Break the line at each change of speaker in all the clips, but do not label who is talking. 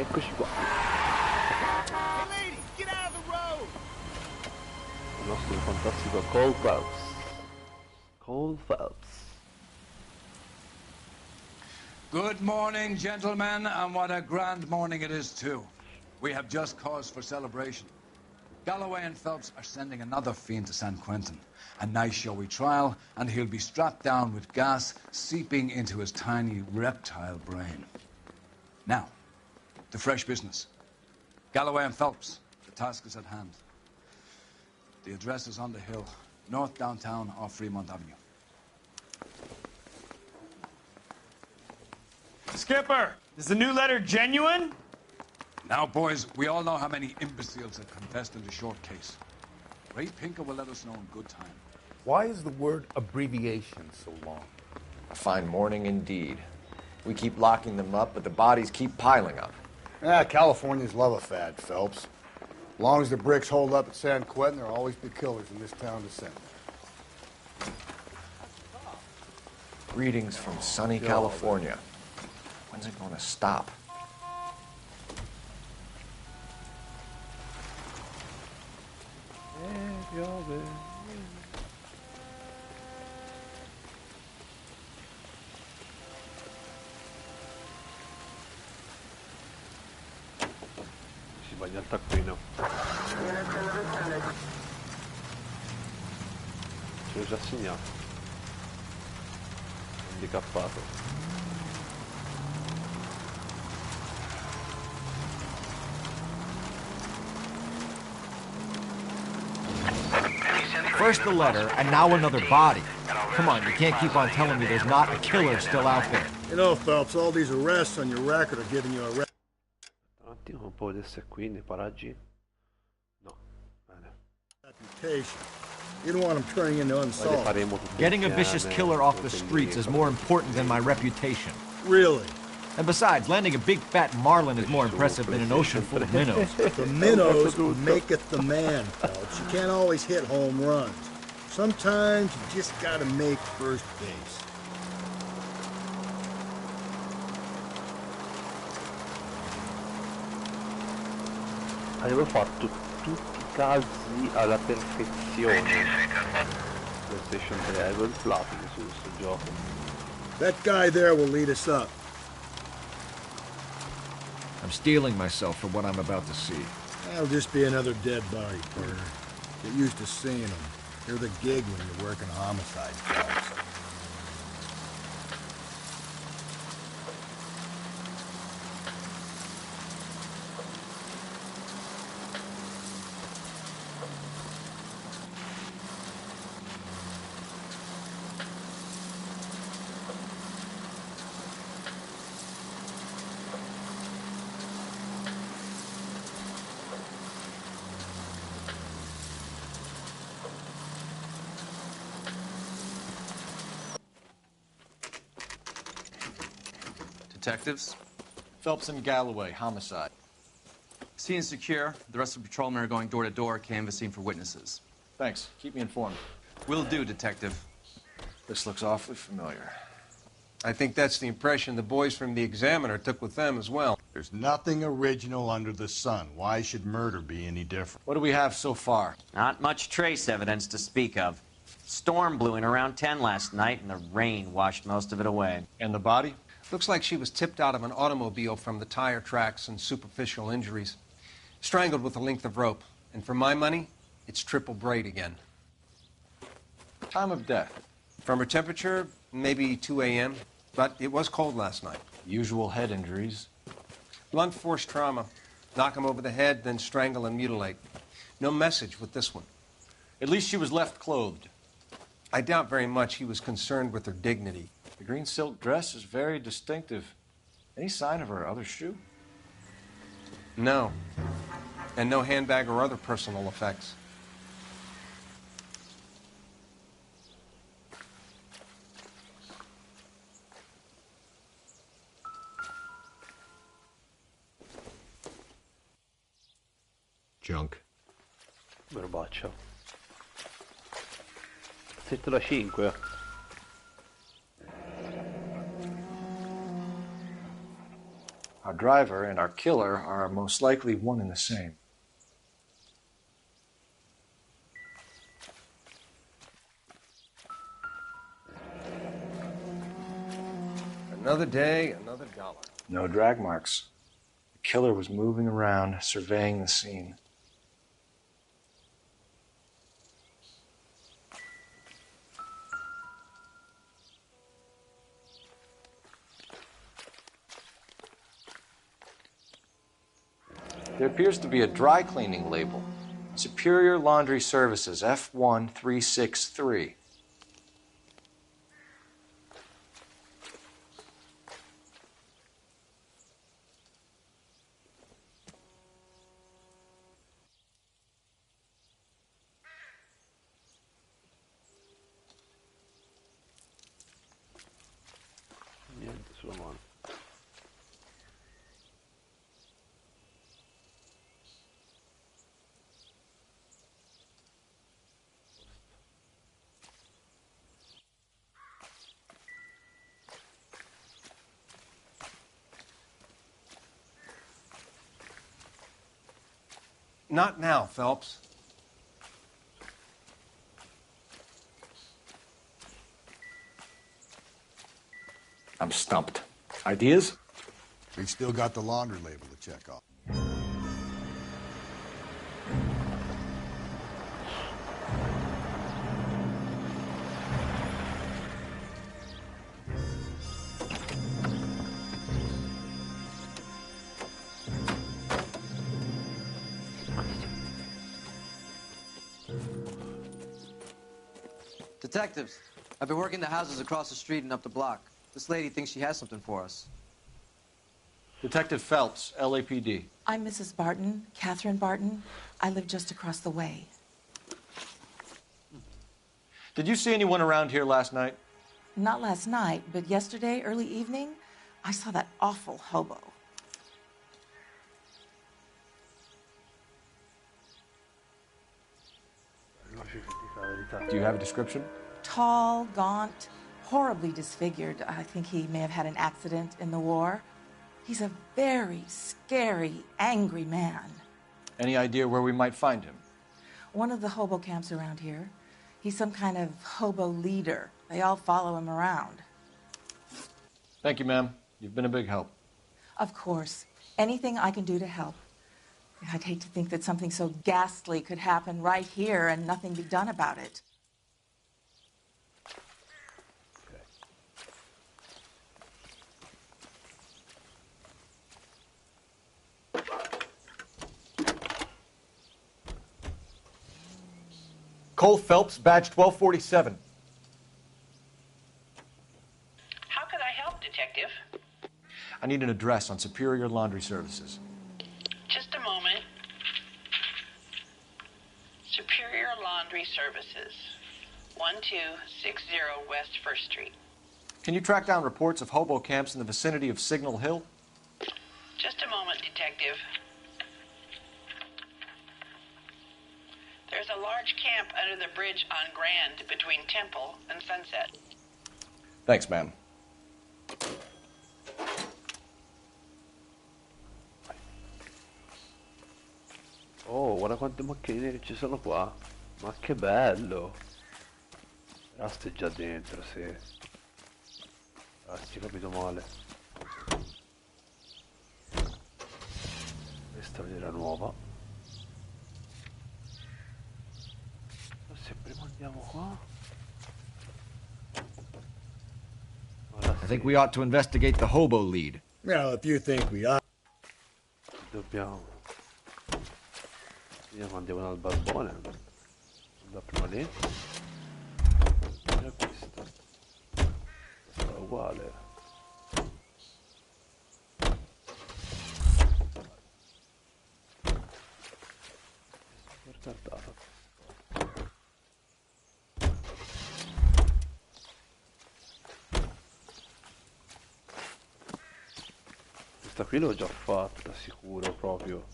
Eccoci qua. Il nostro fantastico Cole Phelps. Cole Phelps.
Good morning, gentlemen, and what a grand morning it is, too. We have just cause for celebration. Galloway and Phelps are sending another fiend to San Quentin. A nice showy trial, and he'll be strapped down with gas seeping into his tiny reptile brain. Now, to fresh business. Galloway and Phelps, the task is at hand. The address is on the hill, north downtown off Fremont Avenue.
Skipper, is the new letter genuine?
Now, boys, we all know how many imbeciles have confessed in the short case. Ray Pinker will let us know in good time.
Why is the word abbreviation so long?
A fine morning indeed. We keep locking them up, but the bodies keep piling up.
Yeah, Californians love a fad, Phelps. As long as the bricks hold up at San Quentin, there'll always be killers in this town to send.
Greetings from sunny California. When's it going to stop?
Si bagna il taccuino. Ce l'ho già segnato. Handicappato.
First the letter, and now another body. Come on, you can't keep on telling me there's not a killer still out there.
You know, Phelps, all these arrests on your record are giving you a
Un attimo, non può vedere qui nei paraggi? No, bene.
reputation. You don't want them turning into unsolved.
Getting a vicious killer off the streets is more important than my reputation.
Really?
And besides, landing a big fat marlin is more impressive than an ocean full of minnows.
The minnows maketh the man, Phelps. You can't always hit home runs. Sometimes you just gotta make first base.
Avevo fatto tutti i casi alla perfezione. PlayStation 3, avevo il platino su questo gioco.
That guy there will lead us up.
I'm steeling myself for what I'm about to see.
That'll just be another dead body, partner. Get used to seeing them. They're the gig when you're working homicide, Phelps.
Detectives?
Phelps and Galloway, homicide.
Scene is secure. The rest of the patrolmen are going door to door, canvassing for witnesses.
Thanks. Keep me informed.
Will do, Detective.
This looks awfully familiar.
I think that's the impression the boys from the Examiner took with them as well.
There's nothing original under the sun. Why should murder be any different?
What do we have so far?
Not much trace evidence to speak of. Storm blew in around 10 last night, and the rain washed most of it away.
And the body?
Looks like she was tipped out of an automobile from the tire tracks and superficial injuries. Strangled with a length of rope. And for my money, it's triple braid again.
Time of death?
From her temperature, maybe 2 a.m., but it was cold last night.
Usual head injuries?
Blunt force trauma. Knock him over the head, then strangle and mutilate. No message with this one.
At least she was left clothed.
I doubt very much he was concerned with her dignity.
The green silk dress is very distinctive. Any sign of her other shoe?
No. And no handbag or other personal effects.
Junk.
Robaccia. 7,5.
Our driver and our killer are most likely one and the same.
Another day, another dollar.
No drag marks. The killer was moving around, surveying the scene. There appears to be a dry cleaning label. Superior Laundry Services, F1363.
Niente sulla mano.
Not now, Phelps.
I'm stumped. Ideas?
We still got the laundry label to check off.
Detectives, I've been working the houses across the street and up the block. This lady thinks she has something for us.
Detective Phelps, LAPD.
I'm Mrs. Barton, Catherine Barton. I live just across the way.
Did you see anyone around here last night?
Not last night, but yesterday, early evening, I saw that awful hobo.
Do you have a description?
Tall, gaunt, horribly disfigured. I think he may have had an accident in the war. He's a very scary, angry man.
Any idea where we might find him?
One of the hobo camps around here. He's some kind of hobo leader. They all follow him around.
Thank you, ma'am. You've been a big help.
Of course. Anything I can do to help. I'd hate to think that something so ghastly could happen right here and nothing be done about it.
Cole Phelps, badge 1247.
How can I help, Detective?
I need an address on Superior Laundry Services.
Just a moment. Superior Laundry Services, 1260 West 1st Street.
Can you track down reports of hobo camps in the vicinity of Signal Hill?
Just a moment, Detective. There's a large camp under the bridge on Grand between Temple and Sunset.
Thanks, ma'am.
Oh, guarda quante macchinine che ci sono qua. Ma che bello. Rust è già dentro, sì. Rust, ho capito male. Questa era nuova. Se prima andiamo qua.
I think we ought to investigate the hobo lead.
Well, if you think we ought.
Dobbiamo. Andiamo dal barbone. Da prima lì. E questa. Questa è uguale. Guardate. Questa qui l'ho già fatta, sicuro proprio.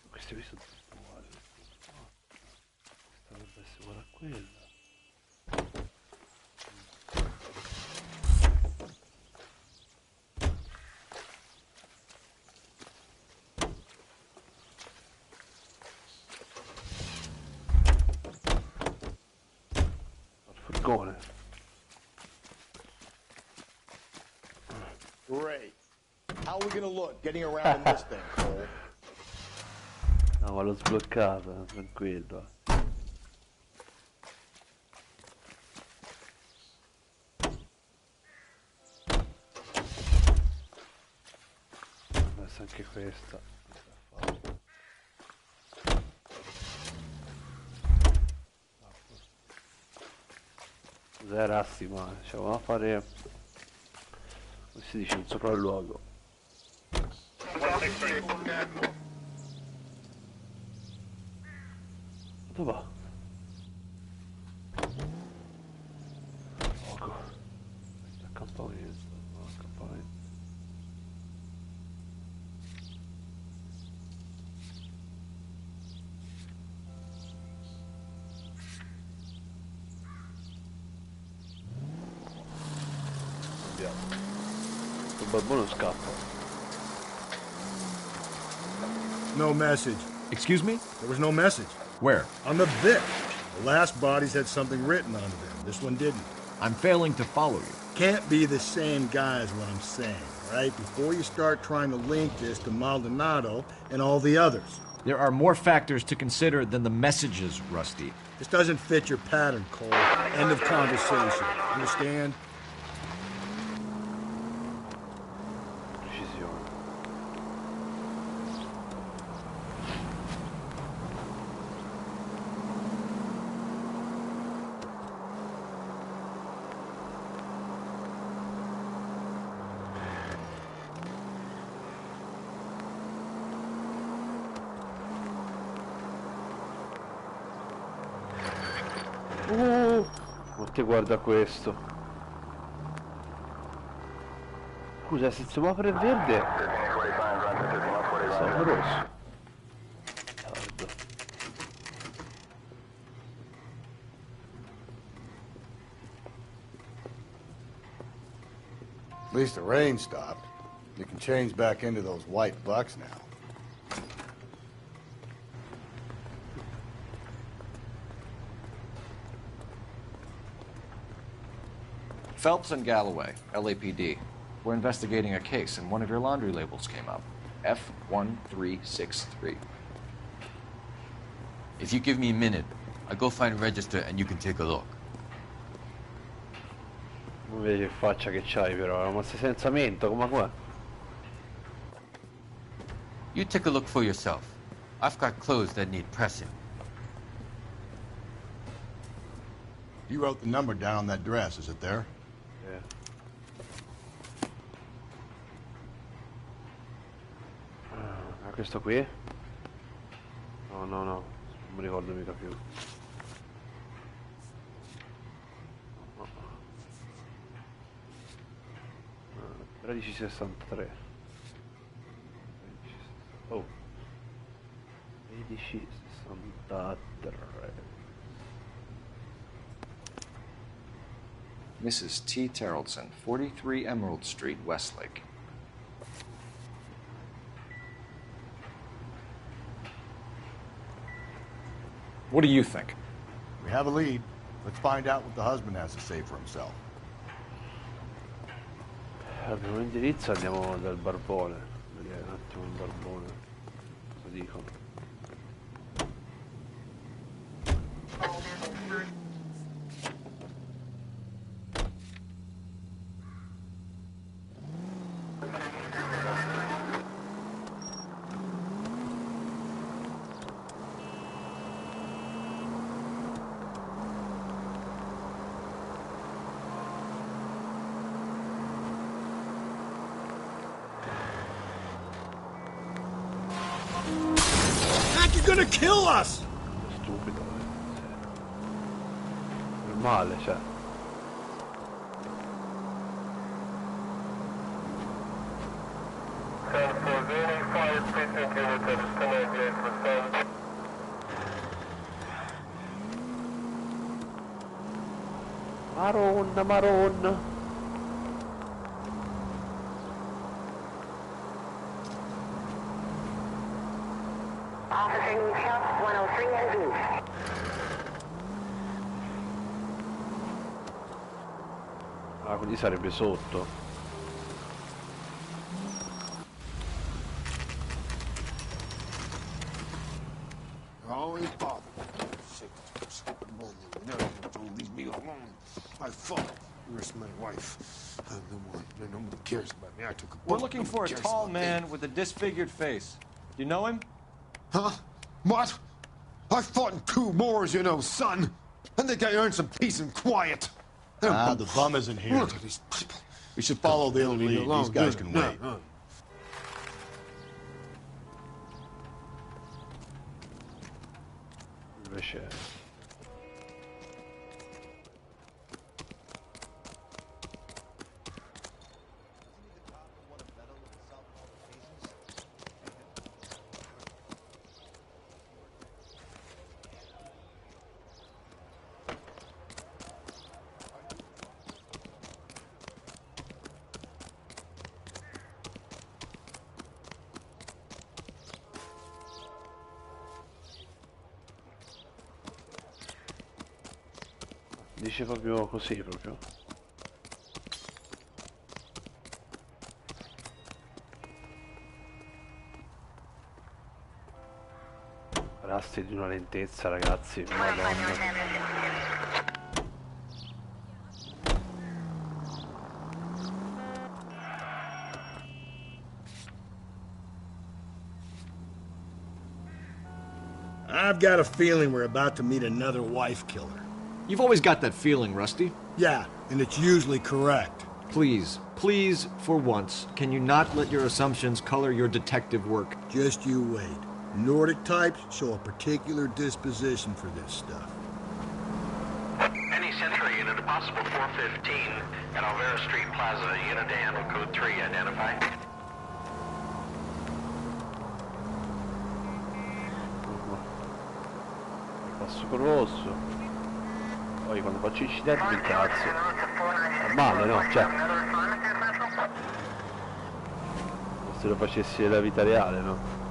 Queste qui sono tutte uguali. Questa dovrebbe essere uguale a quella. balcone.
Great. How are we gonna look getting around in this thing, Cole?
No, ma l'ho sbloccato, tranquillo. Adesso anche questa. Cos'è Rassima? Cioè, vamo a fare, come si dice, un sopralluogo. Dove va? Poco. Questo accampamento, no, accampamento. Andiamo. Il barbone scappa.
No message.
Excuse me?
There was no message.
Where?
On the Vic. The last bodies had something written onto them. This one didn't.
I'm failing to follow you.
Can't be the same guy is what I'm saying, right? Before you start trying to link this to Maldonado and all the others.
There are more factors to consider than the messages, Rusty.
This doesn't fit your pattern, Cole. End of conversation. Understand?
Precisione. Ma te guarda questo. Scusa, se il semaforo è verde, siamo rosso. Guarda.
At least the rain stopped. You can change back into those white bucks now.
Phelps and Galloway, LAPD. We're investigating a case, and one of your laundry labels came up. F1363.
If you give me a minute, I'll go find a register and you can take a look.
Non vedi che faccia che c'hai però, ma sei senza mento, come qua?
You take a look for yourself. I've got clothes that need pressing.
You wrote the number down on that dress, is it there?
Yeah. Questo qui? No, no, no, non mi ricordo mica più. No. 1363. Oh. 1363.
Mrs. T. Terrellson, 43 Emerald Street, Westlake. What do you think?
We have a lead. Let's find out what the husband has to say for himself.
Abbiamo un indirizzo, andiamo dal barbone. Vedere un attimo il barbone. Cosa dicono?
You're gonna kill us!
Stupido, normale, cioè. Maronna, maronna.
Officer needs help, 103 and B.
quindi sarebbe sotto.
Oh, it's Bob. Leave me alone. My fault. Where's my wife? Nobody cares about me. I took a
We're looking for a tall man with a disfigured face. Do you know him?
Huh? What? I fought in 2 wars, you know, son. I think I earned some peace and quiet.
The bum isn't here.
Look at these people.
We should follow the lead. These guys can wait.
Invece... Dice proprio così, proprio. Rasti di una lentezza, ragazzi, madonna.
I've got a feeling we're about to meet another wife killer.
You've always got that feeling, Rusty.
Yeah, and it's usually correct.
Please, please, for once, can you not let your assumptions color your detective work?
Just you wait. Nordic types show a particular disposition for this stuff.
Any Century unit, a possible 415 at Alvera Street Plaza, unit to handle code 3, identify.
Passo col rosso. Poi quando faccio incidenti mi incazzo. Normale, no? Cioè, se lo facessi nella vita reale, no?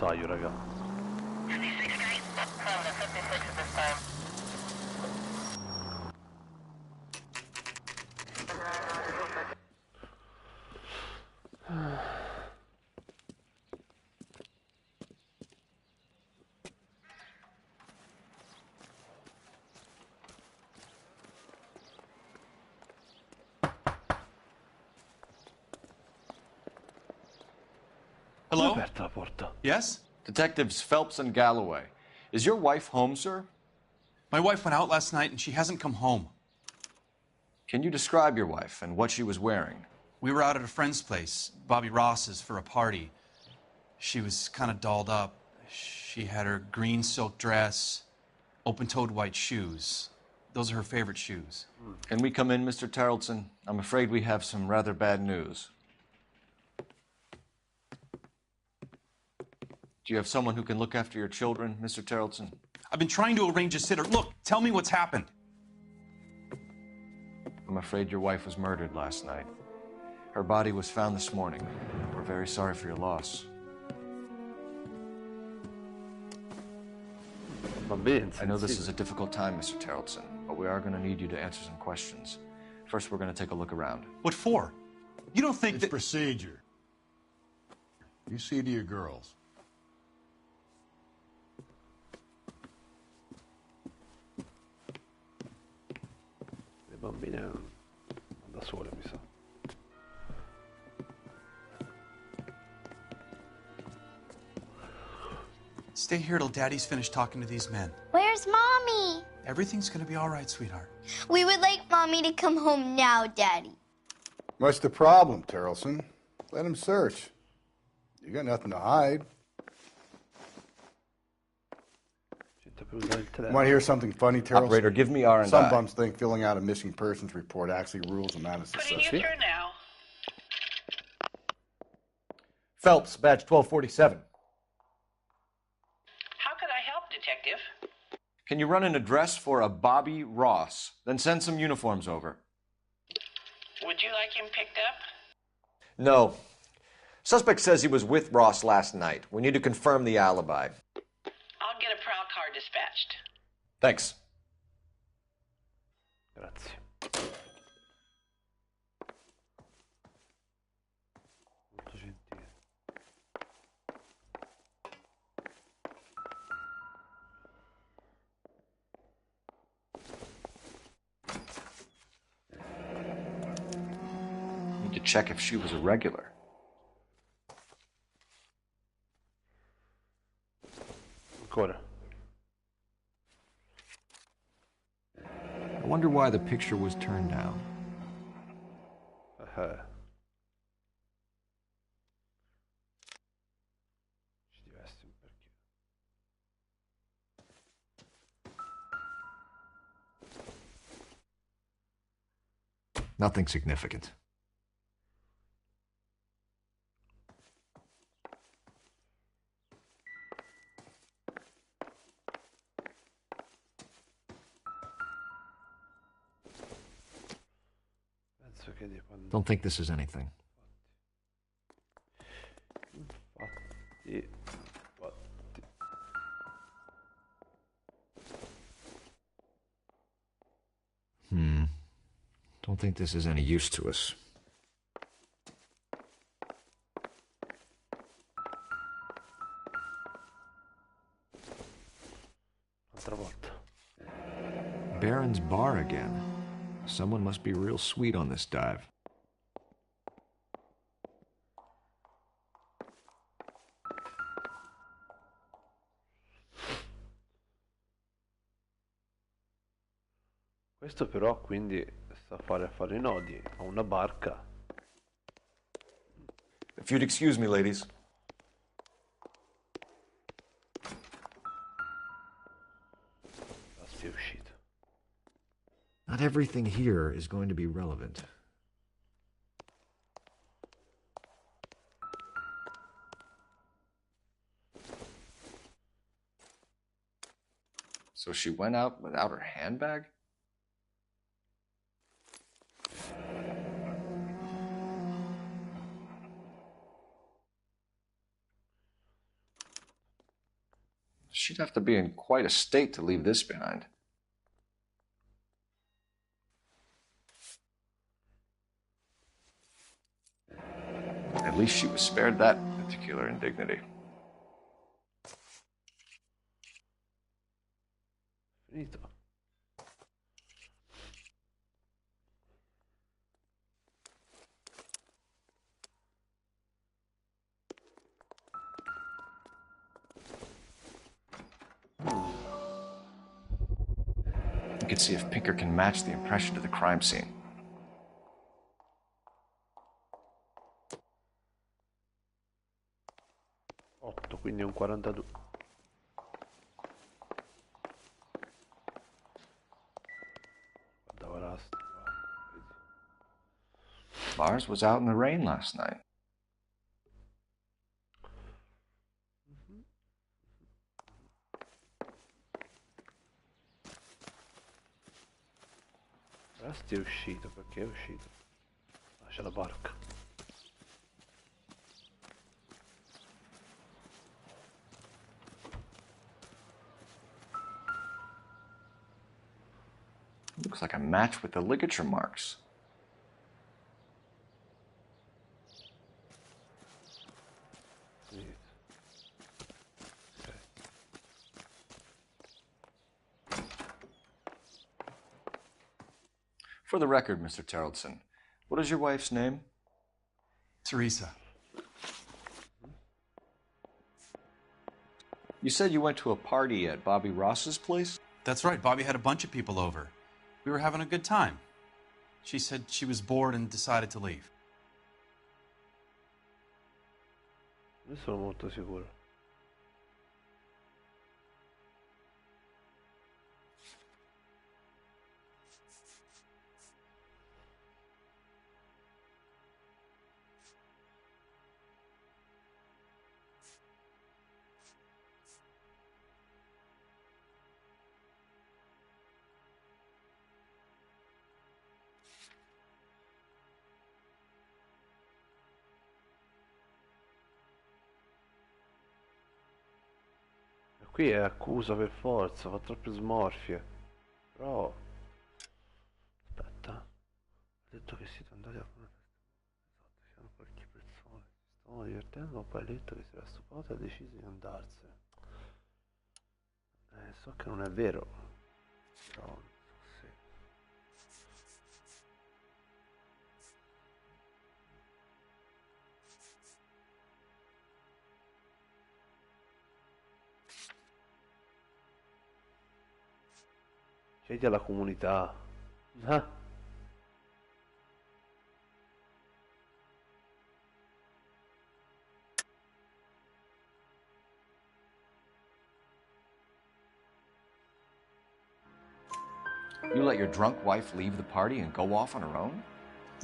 Taglio, raga.
Hello?
Aperta la porta.
Yes?
Detectives Phelps and Galloway. Is your wife home, sir?
My wife went out last night and she hasn't come home.
Can you describe your wife and what she was wearing?
We were out at a friend's place, Bobby Ross's, for a party. She was kind of dolled up. She had her green silk dress, open-toed white shoes. Those are her favorite shoes.
Can we come in, Mr. Tarleton? I'm afraid we have some rather bad news. Do you have someone who can look after your children, Mr. Tarleton?
I've been trying to arrange a sitter. Look, tell me what's happened.
I'm afraid your wife was murdered last night. Her body was found this morning. We're very sorry for your loss. I know this is a difficult time, Mr. Tarleton, but we are going to need you to answer some questions. First, we're going to take a look around.
What for? You don't think
it's
that...
procedure. You see to your girls.
Le bambine da sole, mi sa.
Stay here till Daddy's finished talking to these men.
Where's Mommy?
Everything's gonna be all right, sweetheart.
We would like Mommy to come home now, Daddy.
What's the problem, Tarleton? Let him search. You got nothing to hide. Want to hear something funny, Tarleton?
Operator, give me R&I.
Some bums think filling out a missing persons report actually rules them out of society.
Putting you through now.
Phelps, badge 1247.
How could I help, Detective?
Can you run an address for a Bobby Ross? Then send some uniforms over.
Would you like him picked up?
No. Suspect says he was with Ross last night. We need to confirm the alibi.
I'll get a prowl car dispatched.
Thanks.
Grazie. Molto gentile.
Need to check if she was a regular.
Ancora.
I wonder why the picture was turned down.
Ci deve essere un perché.
Nothing significant.
Penso che di quando...
Don't think this is anything.
Infatti...
Don't think this is any use to us.
Un'altra volta.
Baron's bar again. Someone must be real sweet on this dive.
Questo però quindi sta a fare i nodi, ha una barca.
If you'd excuse me, ladies.
È uscito.
Not everything here is going to be relevant.
So she went out without her handbag? She'd have to be in quite a state to leave this behind. At least she was spared that particular indignity.
Finito.
You can see if Pinker can match the impression to the crime scene.
Quindi un 42. Guardava l'asta.
Lars was out in the rain last night.
Rasti è uscito, perché è uscito? Lascia la barca.
Looks like a match with the ligature marks. For the record, Mr. Terrelson, what is your wife's name?
Teresa.
You said you went to a party at Bobby Ross's place?
That's right. Bobby had a bunch of people over. We were having a good time. She said she was bored and decided to leave.
Non sono molto sicuro. Qui è accusa per forza, fa troppe smorfie. Però... Aspetta. Ha detto che siete andati a... Esatto, siamo qualche persone. Si stavano divertendo, ma poi ha detto che si era stufato e ha deciso di andarsene. So che non è vero. Però non so se... Chiedi alla comunità. Ah.
You let your drunk wife leave the party and go off on her own?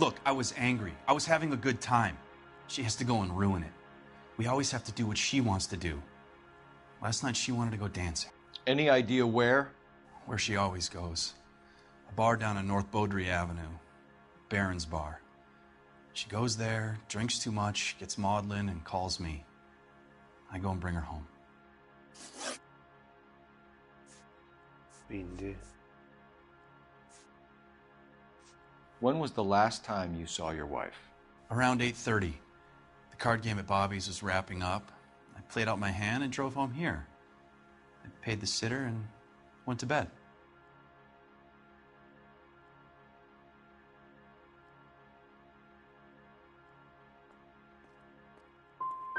Look, I was angry. I was having a good time. She has to go and ruin it. We always have to do what she wants to do. Last night she wanted to go dancing.
Any idea where?
Where she always goes. A bar down on North Beaudry Avenue. Baron's Bar. She goes there, drinks too much, gets maudlin, and calls me. I go and bring her home.
Quindi...
When was the last time you saw your wife?
Around 8:30. The card game at Bobby's was wrapping up. I played out my hand and drove home here. I paid the sitter and went to bed.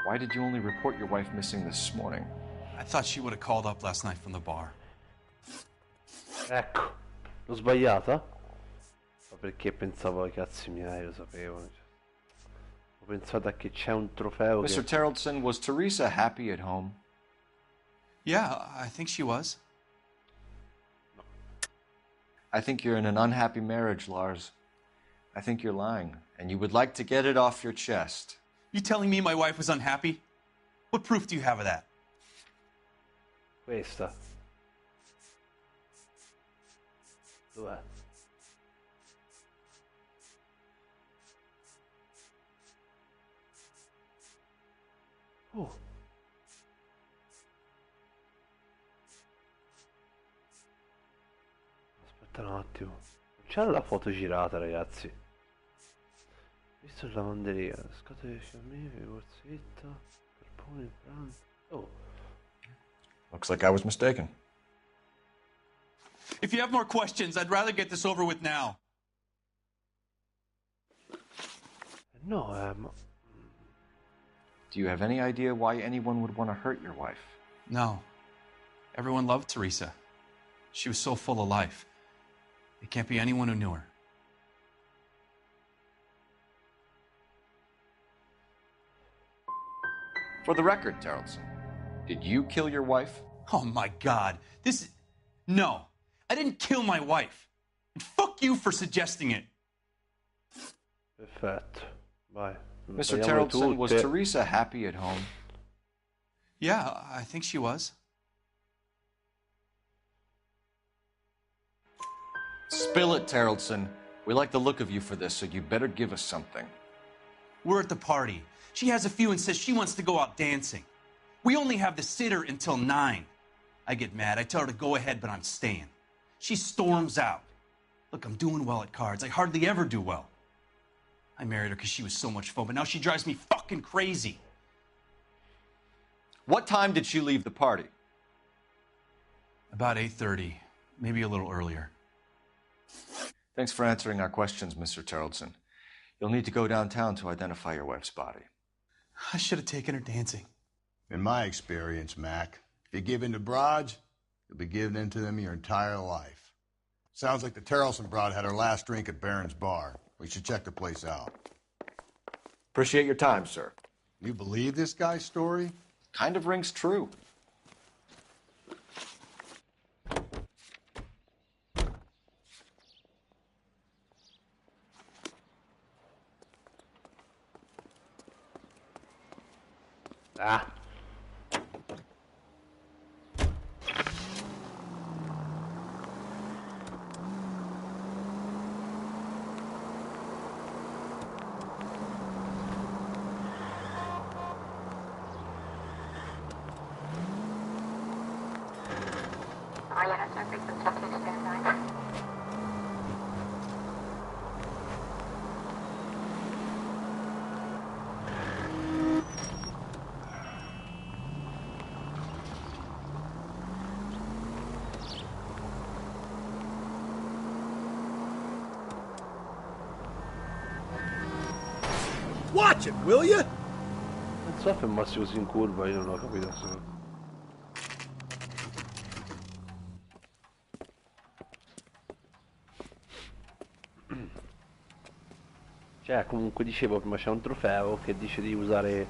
Why did you only report your wife missing this morning?
I thought she would have called up last night from the bar.
Ecco, l'ho sbagliata? Ma perché pensavo ai cazzi miei, lo sapevo. Ho pensato a che c'è un trofeo
Mr. Terrellson, was Teresa happy at home?
Yeah, I think she was.
I think you're in an unhappy marriage, Lars. I think you're lying, and you would like to get it off your chest.
You telling me my wife was unhappy? What proof do you have of that?
Questa. Dov'è? Oh. Aspetta un attimo. C'era la foto girata, ragazzi. Visto la lavanderia, scatole di fiammiferi, borsetta, carpone, pranzo. Oh.
Looks like I was mistaken.
If you have more questions, I'd rather get this over with now.
No,
Do you have any idea why anyone would want to hurt your wife?
No. Everyone loved Teresa. She was so full of life. It can't be anyone who knew her.
For the record, Terrellson, did you kill your wife?
Oh my God. No. I didn't kill my wife. And fuck you for suggesting it.
Perfetto. Vai.
Mr. Terrellson, was Teresa happy at home?
Yeah, I think she was.
Spill it, Terrellson. We like the look of you for this, so you better give us something.
We're at the party. She has a few and says she wants to go out dancing. We only have the sitter until 9. I get mad. I tell her to go ahead, but I'm staying. She storms out. Look, I'm doing well at cards. I hardly ever do well. I married her because she was so much fun, but now she drives me fucking crazy.
What time did she leave the party?
About 8:30, maybe a little earlier.
Thanks for answering our questions, Mr. Terrellson. You'll need to go downtown to identify your wife's body.
I should have taken her dancing.
In my experience, Mac, if you give in to broads, you'll be giving in to them your entire life. Sounds like the Terrellson broad had her last drink at Baron's Bar. We should check the place out.
Appreciate your time, sir.
You believe this guy's story?
Kind of rings true.
Ah.
Watch it, will you?
Non so fermarsi così in curva, io non ho capito se... Cioè, comunque dicevo prima c'è un trofeo che dice di usare...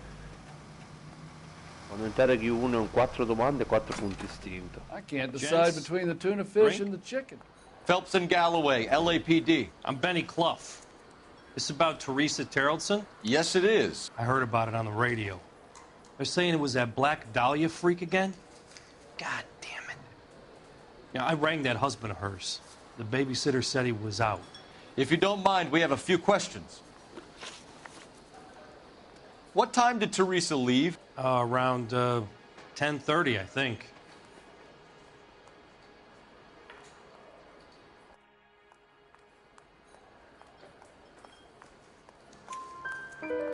Quando interroghi uno in 4 domande, 4 punti istinto.
I can't decide between the tuna fish and the chicken.
Phelps and Galloway, LAPD.
I'm Benny Clough. This about Teresa Terrellson?
Yes, it is.
I heard about it on the radio. They're saying it was that Black Dahlia freak again? God damn it. Yeah, I rang that husband of hers. The babysitter said he was out.
If you don't mind, we have a few questions. What time did Teresa leave?
Around 10:30, I think.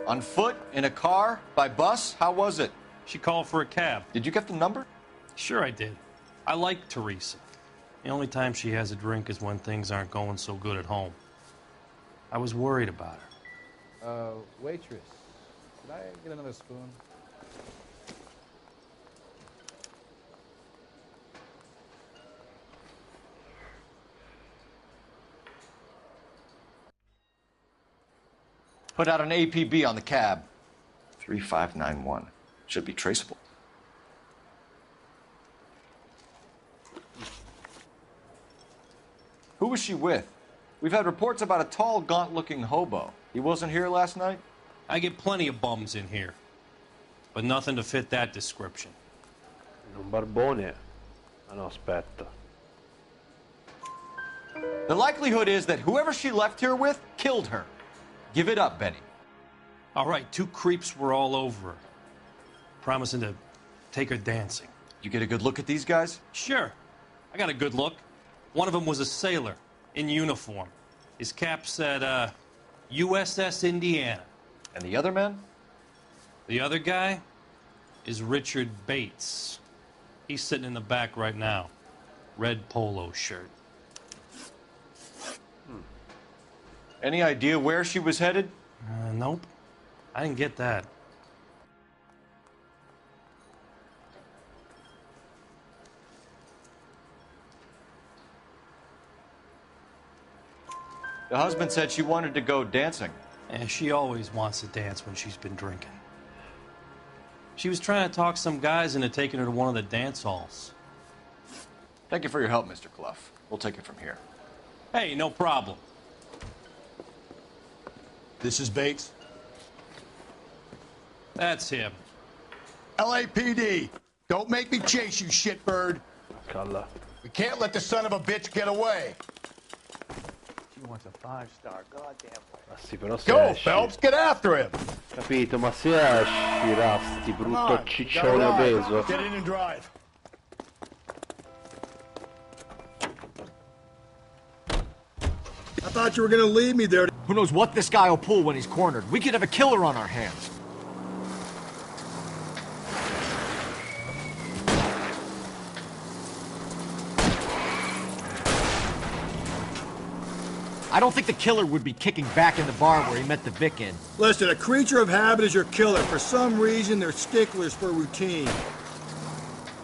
On foot? In a car? By bus? How was it?
She called for a cab.
Did you get the number?
Sure I did. I like Teresa. The only time she has a drink is when things aren't going so good at home. I was worried about her.
Waitress, could I get another spoon?
Put out an APB on the cab. 3591. Should be traceable. Who was she with? We've had reports about a tall, gaunt-looking hobo. He wasn't here last night?
I get plenty of bums in here, but nothing to fit that description.
Un barbone? Ah no, aspetta.
The likelihood is that whoever she left here with killed her. Give it up, Benny.
All right, 2 creeps were all over her, promising to take her dancing.
You get a good look at these guys?
Sure. I got a good look. One of them was a sailor in uniform. His cap said, USS Indiana.
And the other man?
The other guy is Richard Bates. He's sitting in the back right now. Red polo shirt.
Any idea where she was headed?
Nope. I didn't get that.
The husband said she wanted to go dancing.
And she always wants to dance when she's been drinking. She was trying to talk some guys into taking her to one of the dance halls.
Thank you for your help, Mr. Clough. We'll take it from here.
Hey, no problem.
This is Bates.
That's him.
LAPD, don't make me chase you, shitbird.
Calla.
We can't let the son of a bitch get away.
She wants a 5-star, goddamn.
Ma sì, però se
Go,
esci.
Phelps, get after him.
Capito, ma se esci, Rasti, brutto ciccione obeso.
Get in and drive.
I thought you were gonna leave me there.
Who knows what this guy will pull when he's cornered? We could have a killer on our hands. I don't think the killer would be kicking back in the bar where he met the Vic in.
Listen, a creature of habit is your killer. For some reason, they're sticklers for routine.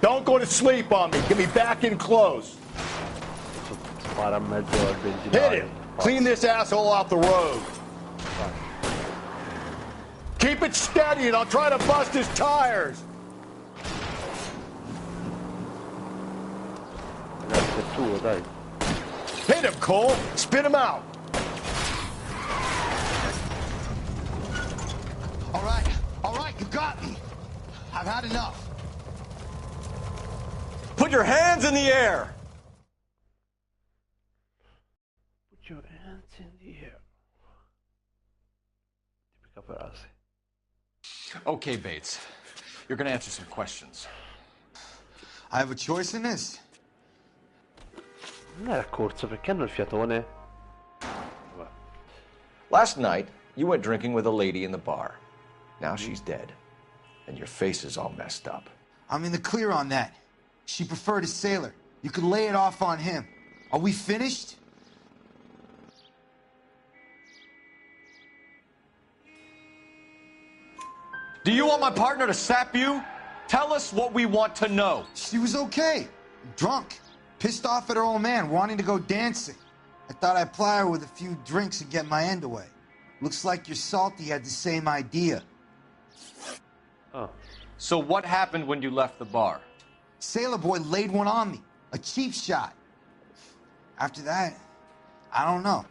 Don't go to sleep on me. Get me back in close.
Spara in mezzo al benzinaio.
Hit him. Clean this asshole off the road. Keep it steady and I'll try to bust his tires.
Ragazzi, è tuo, dai.
Hit him, Cole. Spit him out.
All right, you got me. I've had enough.
Put your hands in the air.
Put your hands in the air. Tipica frase.
Okay, Bates. You're gonna answer some questions.
I have a choice in this.
Non era corso, perché hanno il fiatone? Vabbè.
Last night, you went drinking with a lady in the bar. Now she's dead. And your face is all messed up.
I'm in the clear on that. She preferred a sailor. You could lay it off on him. Are we finished?
Do you want my partner to sap you? Tell us what we want to know.
She was okay. Drunk. Pissed off at her old man, wanting to go dancing. I thought I'd ply her with a few drinks and get my end away. Looks like your salty had the same idea.
Oh. So what happened when you left the bar?
Sailor boy laid one on me. A cheap shot. After that, I don't know.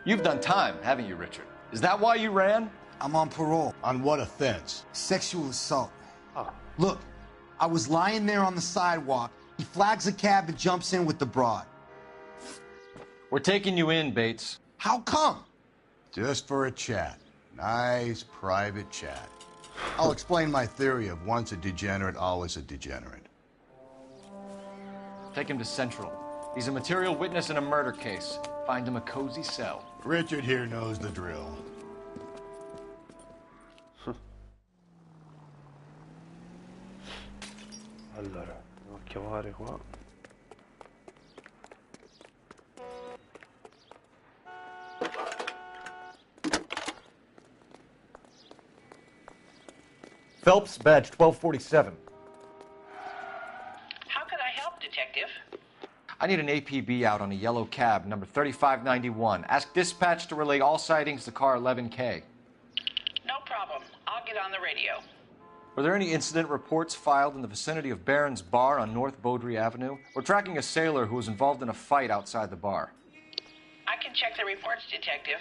You've done time, haven't you, Richard? Is that why you ran?
I'm on parole.
On what offense?
Sexual assault. Look, I was lying there on the sidewalk. He flags a cab and jumps in with the broad.
We're taking you in, Bates.
How come?
Just for a chat. Nice private chat. I'll explain my theory of once a degenerate, always a degenerate.
Take him to Central. He's a material witness in a murder case. Find him a cozy cell.
Richard here knows the drill.
Allora, devo chiamare qua.
Phelps, badge 1247.
How could I help, Detective?
I need an APB out on a yellow cab, number 3591. Ask dispatch to relay all sightings to car 11K.
No problem. I'll get on the radio.
Were there any incident reports filed in the vicinity of Barron's Bar on North Beaudry Avenue? We're tracking a sailor who was involved in a fight outside the bar.
I can check the reports, Detective.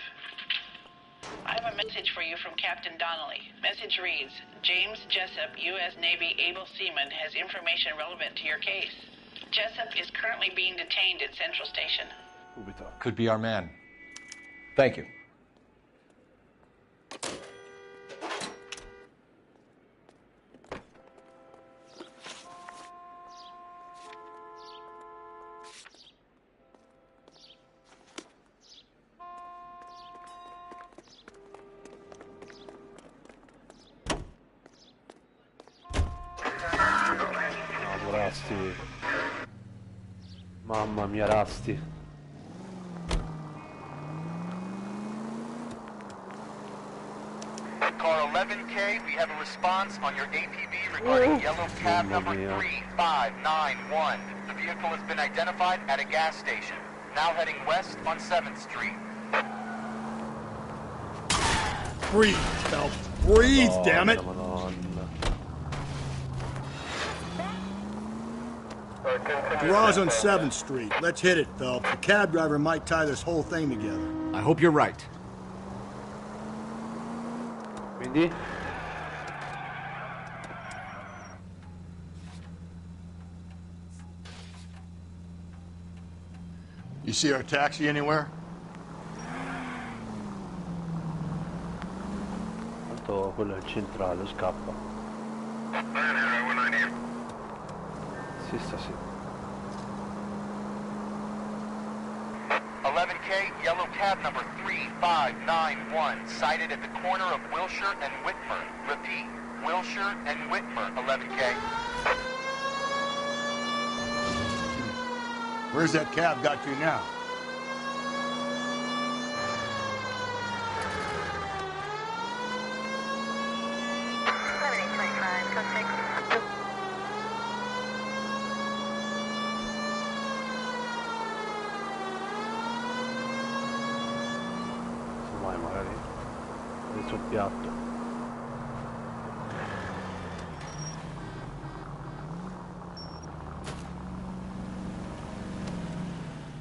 I have a message for you from Captain Donnelly. Message reads, James Jessup, U.S. Navy able seaman, has information relevant to your case. Jessup is currently being detained at Central Station.
Could be our man. Thank you.
Rasti. Mamma mia, Rasti.
Car 11K, we have a response on your APB regarding yellow cab number 3591. The vehicle has been identified at a gas station. Now heading west on 7th Street.
Breathe, Phelps. Breathe, damn it. Garage on 7th Street. Let's hit it, Phelps. The cab driver might tie this whole thing together.
I hope you're right.
Quindi?
You see our taxi anywhere?
Tanto quello è il centrale, scappa. Sì, sta sì.
11K, yellow cab number 3591, sighted at the corner of Wilshire and Whitmer. Repeat, Wilshire and Whitmer, 11K.
Where's that cab got to now?
Vai, magari il suo piatto.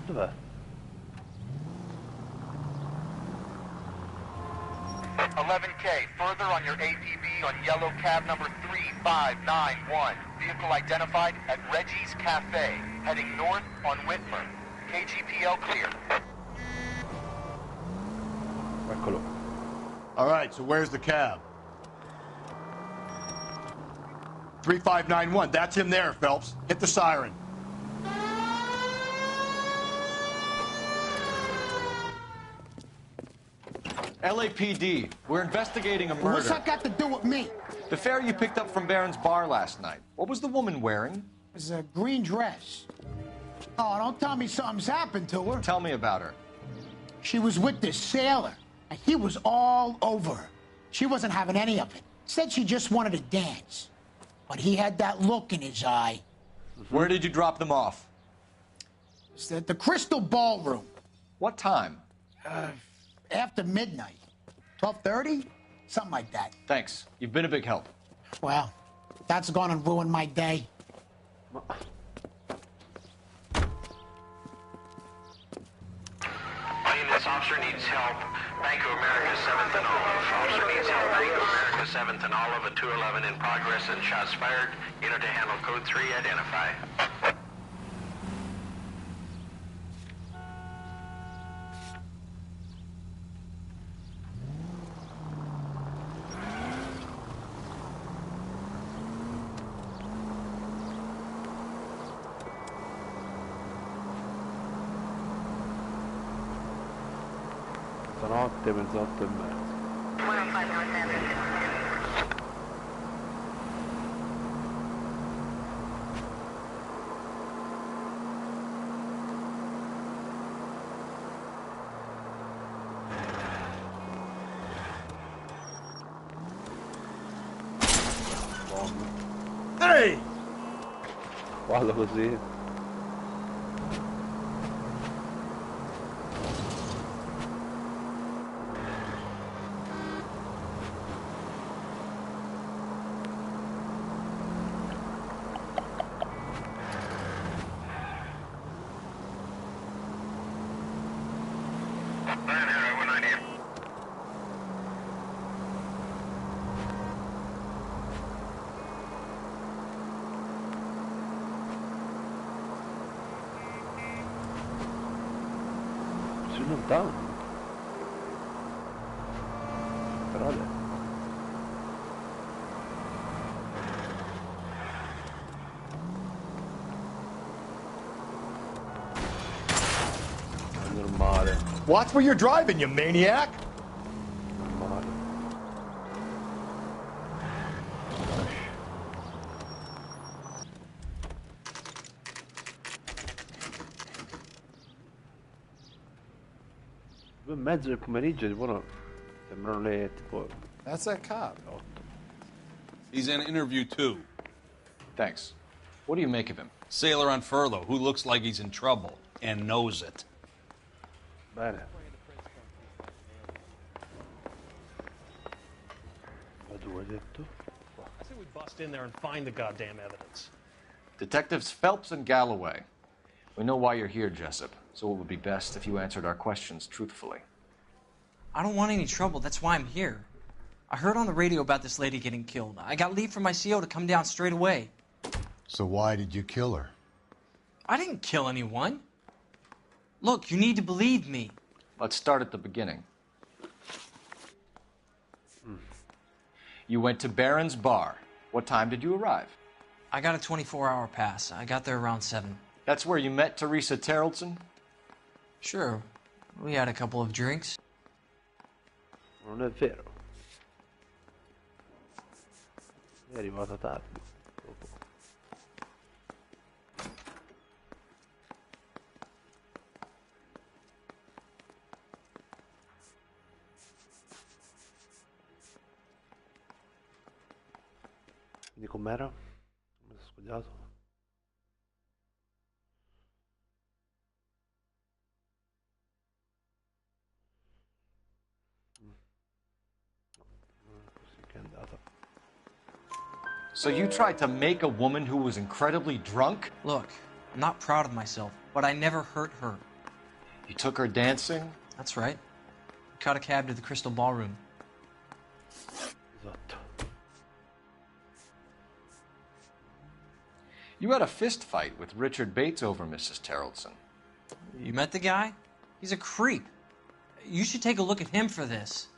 Dov'è?
11K, further on your APB on yellow cab number 3591. Vehicle identified at Reggie's Cafe, heading north on Whitmer. KGPL clear.
All right, so where's the cab? 3591, that's him there, Phelps. Hit the siren.
LAPD, we're investigating a murder.
What's that got to do with me?
The fare you picked up from Barron's bar last night. What was the woman wearing?
It was a green dress. Oh, don't tell me something's happened to her.
Tell me about her.
She was with this sailor, and he was all over her. She wasn't having any of it. Said she just wanted to dance. But he had that look in his eye.
Where did you drop them off?
It's at the Crystal Ballroom.
What time?
After midnight. 12:30? Something like that.
Thanks. You've been a big help.
Well, that's gonna ruin my day.
This officer needs help. Bank of America 7th and Olive. Officer needs help. Bank of America 7th and Olive at 211 in progress and shots fired. Unit to handle code 3, identify.
Stanotte, mezz'otto e mezzo.
Ehi!
Guarda così. Lontano però è normale.
Watch where you're driving, you maniac!
Normale. Due e mezzo del pomeriggio, tipo no, sembrano le tipo.
That's that cop.
8.
He's in interview 2.
Thanks. What do you make of him?
Sailor on furlough who looks like he's in trouble and knows it.
Bene. Due detto.
I say we bust in there and find the goddamn evidence.
Detectives Phelps and Galloway. We know why you're here, Jessup, so it would be best if you answered our questions truthfully.
I don't want any trouble. That's why I'm here. I heard on the radio about this lady getting killed. I got leave from my CO to come down straight away.
So why did you kill her?
I didn't kill anyone. Look, you need to believe me.
Let's start at the beginning. You went to Barron's bar. What time did you arrive?
I got a 24-hour pass. I got there around 7.
That's where you met Teresa Terrelson?
Sure. We had a couple of drinks.
Non è vero. È arrivata tardi. Quindi com'era? Mi sono sbagliato?
So you tried to make a woman who was incredibly drunk?
Look, I'm not proud of myself, but I never hurt her.
You took her dancing?
That's right. We caught a cab to the Crystal Ballroom.
Esatto.
You had a fist fight with Richard Bates over Mrs. Terrelson.
You met the guy? He's a creep. You should take a look at him for this.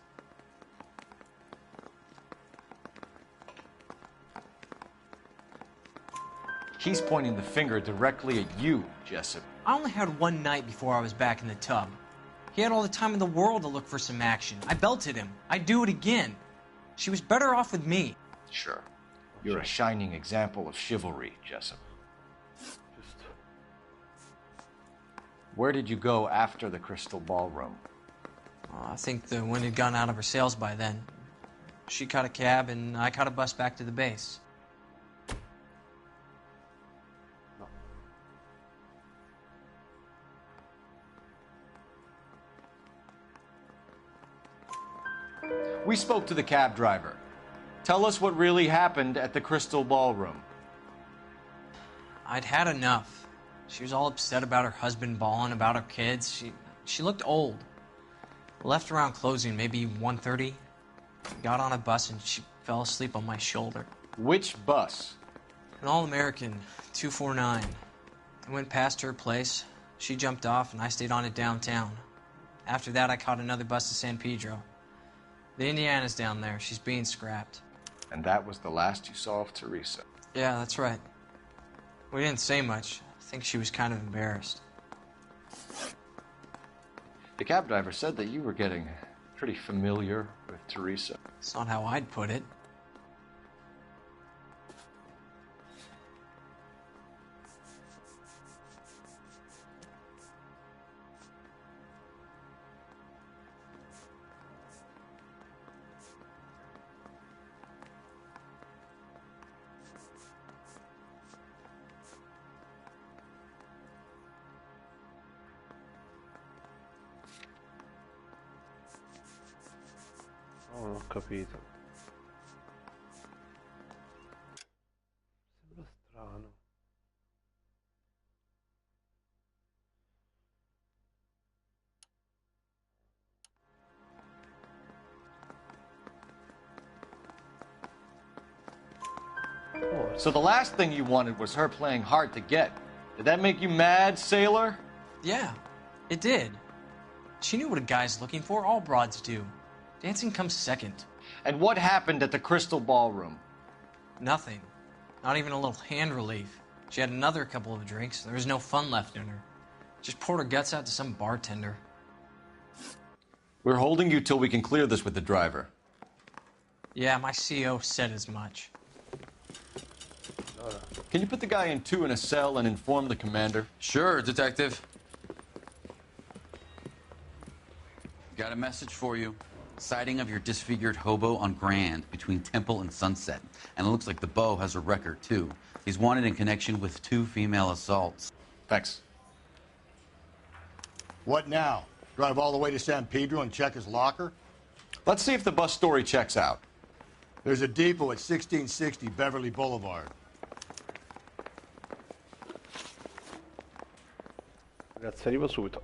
He's pointing the finger directly at you, Jessup.
I only had one night before I was back in the tub. He had all the time in the world to look for some action. I belted him. I'd do it again. She was better off with me.
Sure. You're a shining example of chivalry, Jessup. Where did you go after the Crystal Ballroom?
I think the wind had gone out of her sails by then. She caught a cab, and I caught a bus back to the base.
We spoke to the cab driver. Tell us what really happened at the Crystal Ballroom.
I'd had enough. She was all upset about her husband balling, about her kids. She looked old. Left around closing, maybe 1:30. Got on a bus and she fell asleep on my shoulder.
Which bus?
An All-American, 249. I went past her place. She jumped off and I stayed on it downtown. After that, I caught another bus to San Pedro. The Indiana's down there. She's being scrapped.
And that was the last you saw of Teresa?
Yeah, that's right. We didn't say much. I think she was kind of embarrassed.
The cab driver said that you were getting pretty familiar with Teresa.
It's not how I'd put it.
Oh, non ho capito. Sembra strano.
So the last thing you wanted was her playing hard to get. Did that make you mad, sailor?
Yeah, it did. She knew what a guy's looking for. All broads do. Dancing comes second.
And what happened at the Crystal Ballroom?
Nothing. Not even a little hand relief. She had another couple of drinks. There was no fun left in her. Just poured her guts out to some bartender.
We're holding you till we can clear this with the driver.
Yeah, my CO said as much.
Can you put the guy in two in a cell and inform the commander?
Sure, Detective. Got a message for you. Sighting of your disfigured hobo on Grand between Temple and Sunset. And it looks like the beau has a record, too. He's wanted in connection with 2 female assaults.
Thanks.
What now? Drive all the way to San Pedro and check his locker?
Let's see if the bus story checks out.
There's a depot at 1660 Beverly Boulevard.
Ragazzi, arrivo subito.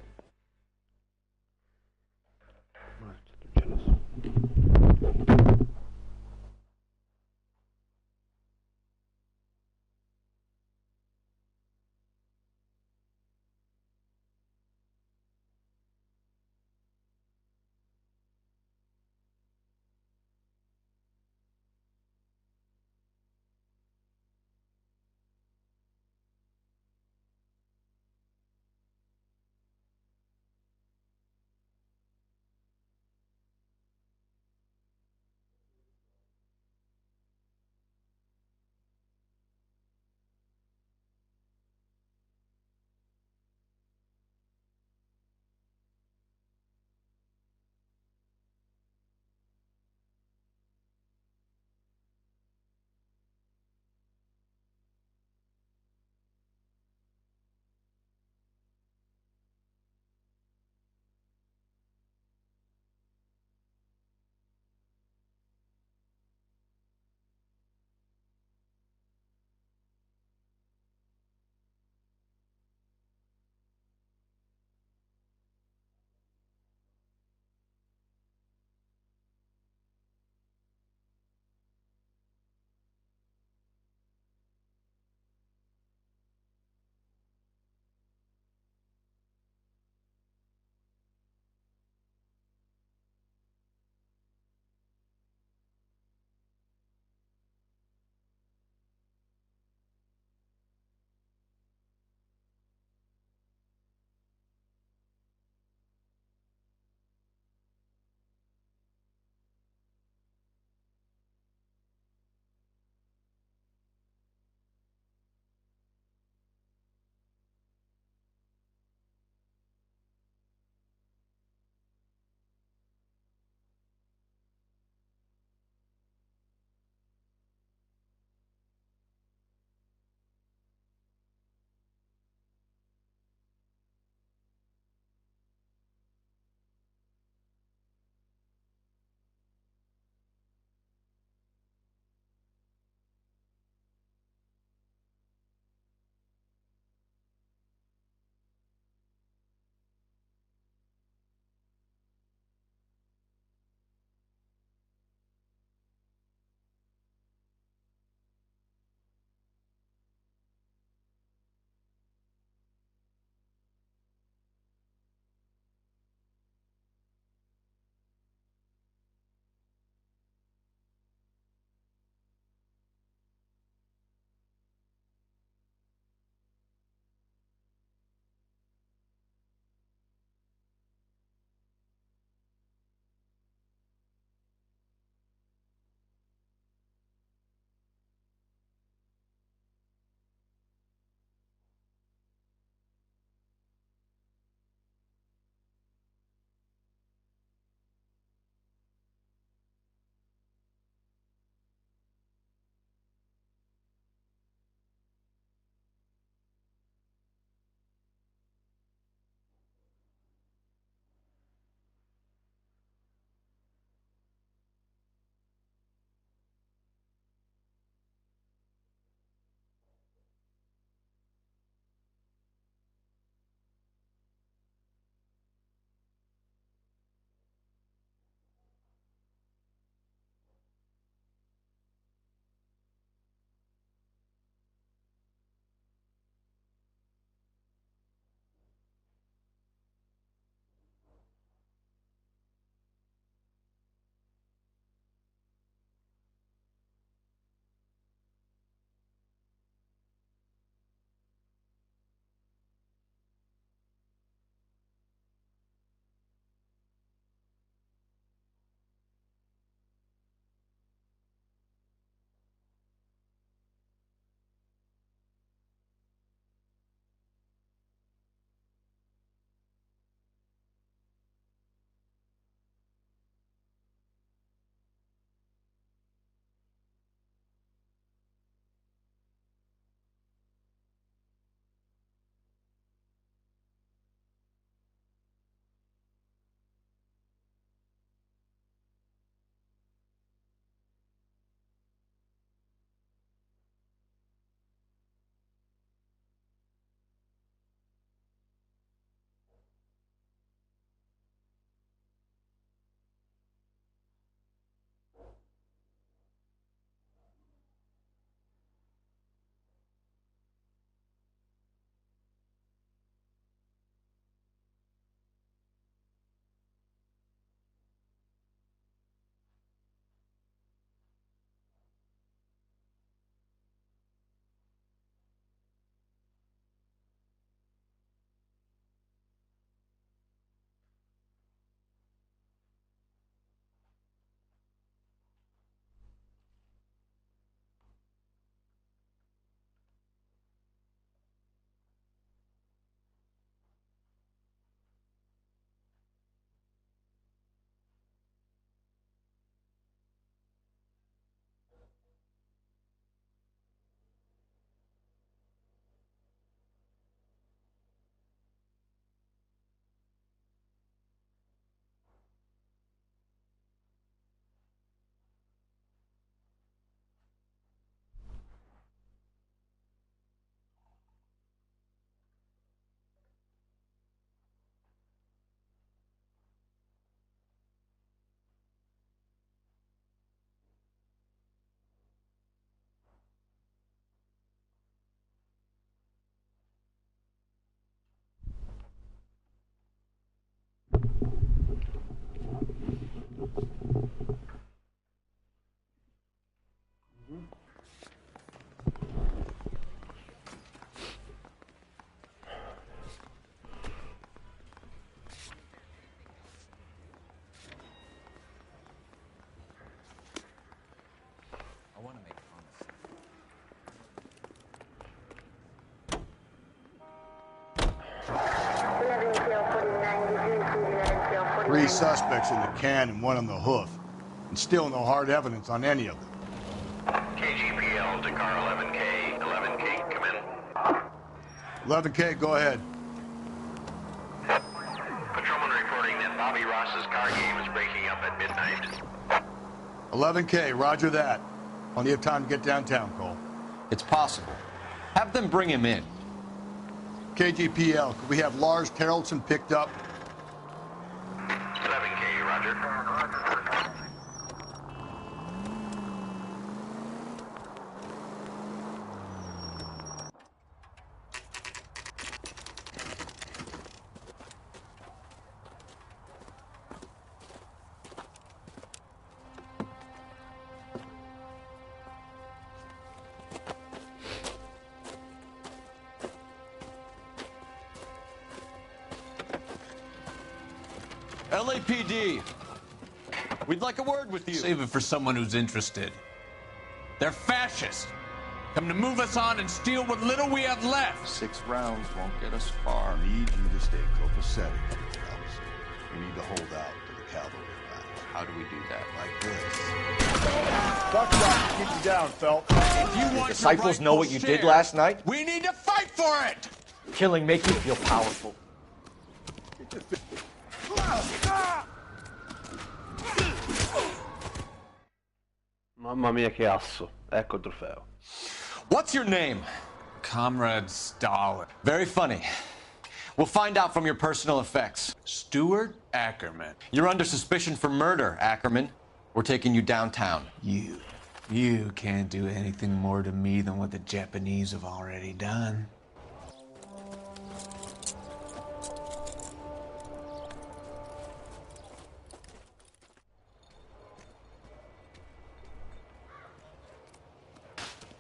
suspects in the can and one on the hoof. And still no hard evidence on any of them.
KGPL to car 11K. 11K, come in.
11K, go ahead.
Patrolman reporting that Bobby Ross's car game is breaking up at midnight.
11K, roger that. Plenty of time to get downtown, Cole.
It's possible. Have them bring him in.
KGPL, could we have Lars Terrelson picked up?
11K, roger.
LAPD, we'd like a word with you.
Save it for someone who's interested. They're fascists. Come to move us on and steal what little we have left.
6 rounds won't get us far. I need you to stay copacetic, Phelps. We need to hold out to the cavalry round.
How do we do that?
Like this. Duck shot, keep you down, Phelps.
If you want
Disciples know what you did last night?
We need to fight for it!
Killing make you feel powerful.
Mamma mia che asso. Ecco il trofeo.
What's your name?
Comrade Stalin.
Very funny. We'll find out from your personal effects.
Stuart Ackerman.
You're under suspicion for murder, Ackerman. We're taking you downtown.
You can't do anything more to me than what the Japanese have already done.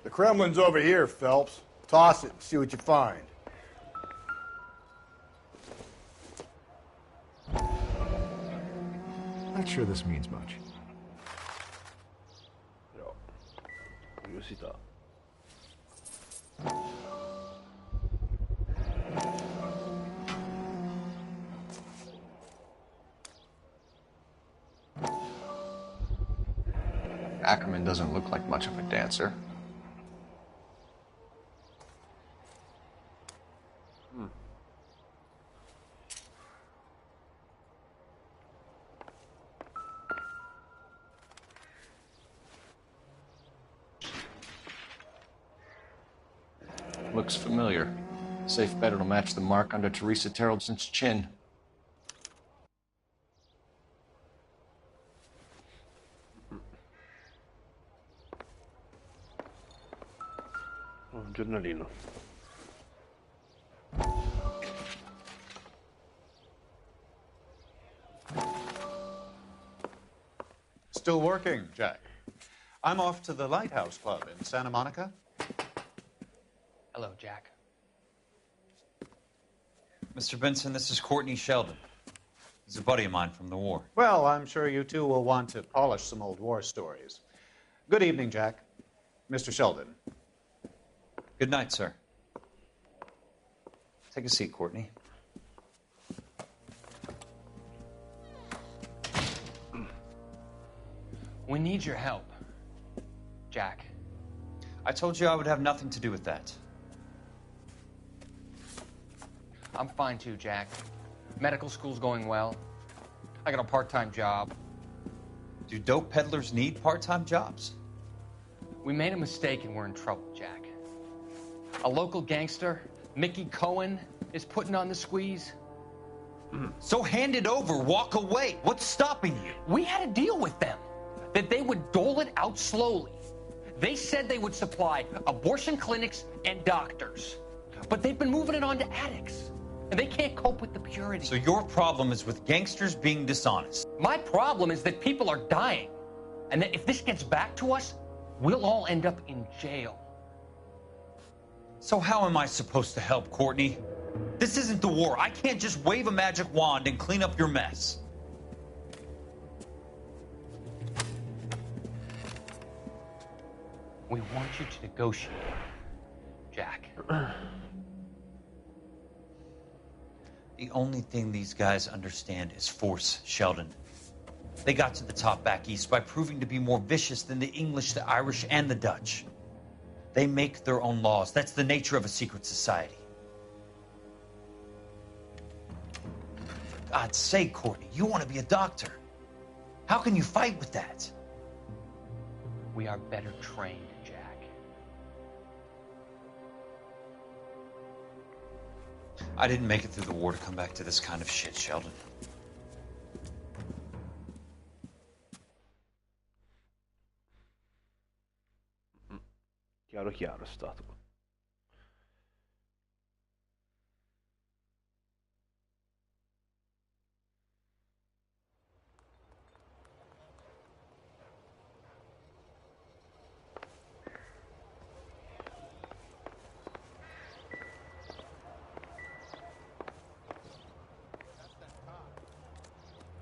The Kremlin's over here, Phelps. Toss it and see what you find.
Not sure this means much.
Però, curiosità.
Ackerman doesn't look like much of a dancer. Looks familiar. Safe bet it'll match the mark under Teresa Terrelson's chin.
Oh, un giornalino.
Still working, Jack. I'm off to the Lighthouse Club in Santa Monica.
Hello, Jack.
Mr. Benson, this is Courtney Sheldon. He's a buddy of mine from the war.
Well, I'm sure you two will want to polish some old war stories. Good evening, Jack. Mr. Sheldon.
Good night, sir. Take a seat, Courtney.
We need your help, Jack.
I told you I would have nothing to do with that.
I'm fine too, Jack. Medical school's going well. I got a part-time job.
Do dope peddlers need part-time jobs?
We made a mistake and we're in trouble, Jack. A local gangster, Mickey Cohen, is putting on the squeeze.
So hand it over, walk away. What's stopping you?
We had a deal with them that they would dole it out slowly. They said they would supply abortion clinics and doctors, but they've been moving it on to addicts, and they can't cope with the purity.
So your problem is with gangsters being dishonest.
My problem is that people are dying, and that if this gets back to us, we'll all end up in jail.
So how am I supposed to help, Courtney? This isn't the war. I can't just wave a magic wand and clean up your mess.
We want you to negotiate, Jack.
The
The only thing these guys understand is force, Sheldon. They got to the top back east by proving to be more vicious than the English, the Irish, and the Dutch. They make their own laws. That's the nature of a secret society. For God's sake, Courtney, you want to be a doctor. How can you fight with that?
We are better trained, Jack.
I didn't make it through the war to come back to this kind of shit, Sheldon.
Chiaro chiaro è stato.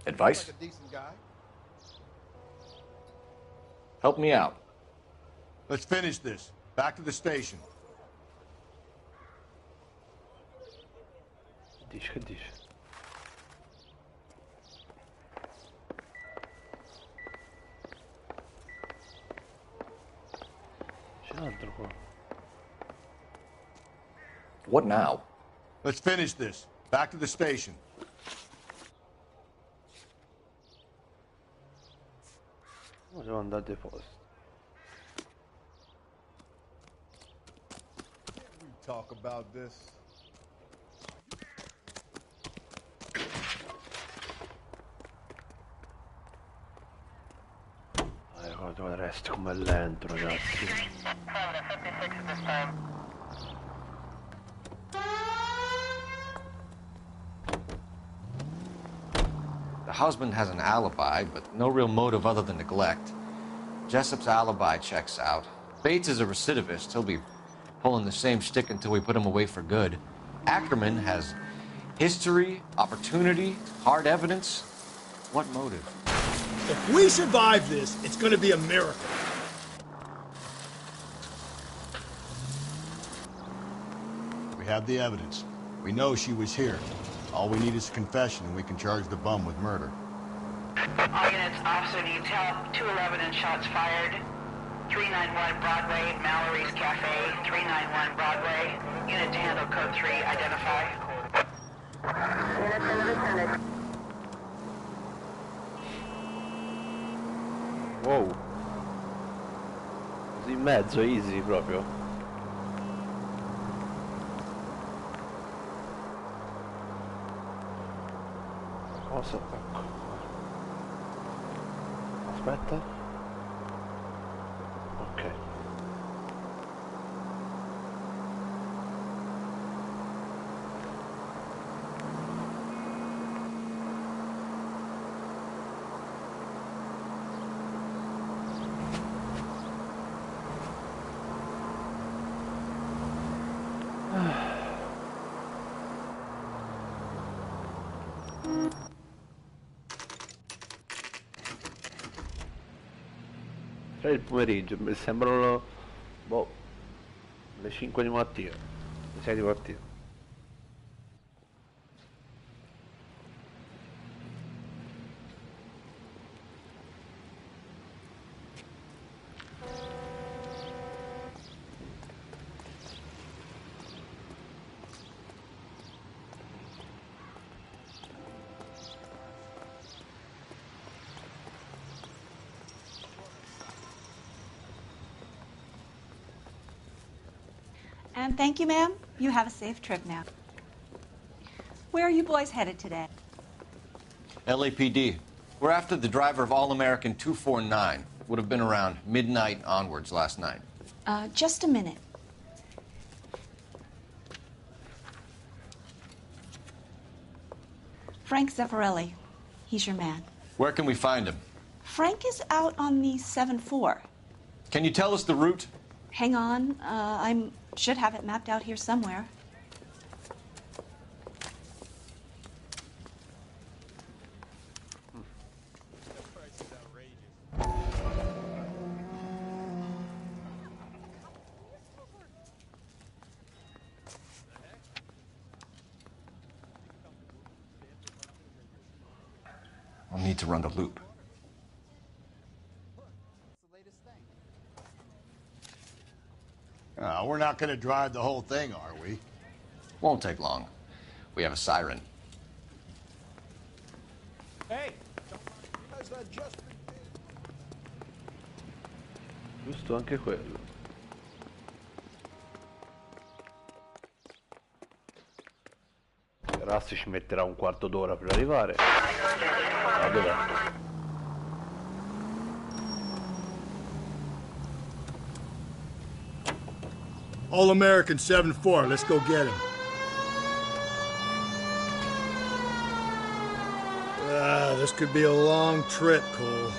Advice? Help me out.
Let's finish this. Back to the station.
Che dice? C'è un altro qua.
What now?
Let's finish this. Back to the station.
Devo andare a deposito.
Talk about this.
Dove resti come lento, ragazzi.
The husband has an alibi, but no real motive other than neglect. Jessup's alibi checks out. Bates is a recidivist. He'll be pulling the same shtick until we put him away for good. Ackerman has history, opportunity, hard evidence. What motive?
If we survive this, it's gonna be a miracle.
We have the evidence. We know she was here. All we need is a confession, and we can charge the bum with murder.
All units, officer needs help. 211 and shots fired. 391 Broadway, Mallory's Cafe. 391 Broadway. Unit to handle code 3, identify. Units in the vicinity.
Wow. Così in mezzo, easy proprio. Cosa? Ecco. Aspetta. Ok. Tre il pomeriggio, mi sembrano boh, le 5 di mattina, le 6 di mattina.
And thank you, ma'am. You have a safe trip now. Where are you boys headed today?
LAPD. We're after the driver of All-American 249. Would have been around midnight onwards last night.
Just a minute. Frank Zeffirelli. He's your man.
Where can we find him?
Frank is out on the 7-4.
Can you tell us the route?
Hang on. I should have it mapped out here somewhere.
I'll need to run the loop.
We're not going to drive the whole thing, are we?
Won't take long. We have a siren.
Hey!
Giusto anche quello. Rassi ci metterà un quarto d'ora per arrivare. Ah, dov'è?
All American 7-4, let's go get him. This could be a long trip, Cole.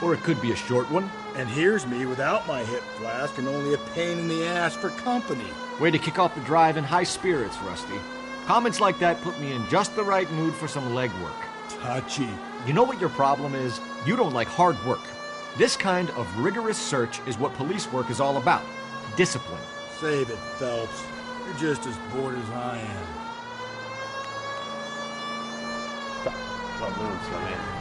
Or it could be a short one.
And here's me without my hip flask and only a pain in the ass for company.
Way to kick off the drive in high spirits, Rusty. Comments like that put me in just the right mood for some legwork.
Touchy.
You know what your problem is? You don't like hard work. This kind of rigorous search is what police work is all about. Discipline.
Save it, Phelps. You're just as bored as I am.
Proprio non si lamenta.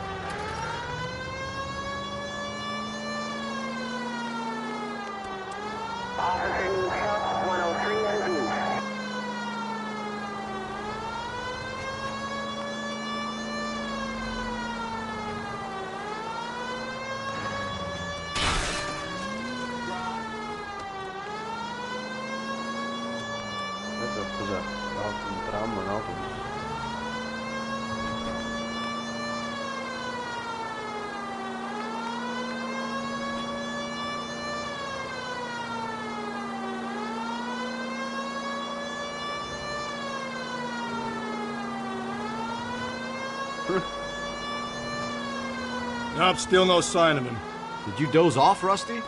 Officer needs help, 103 in view.
Cos'è? Un tram, un autobus?
Nope, still no sign of him.
Did you doze off, Rusty?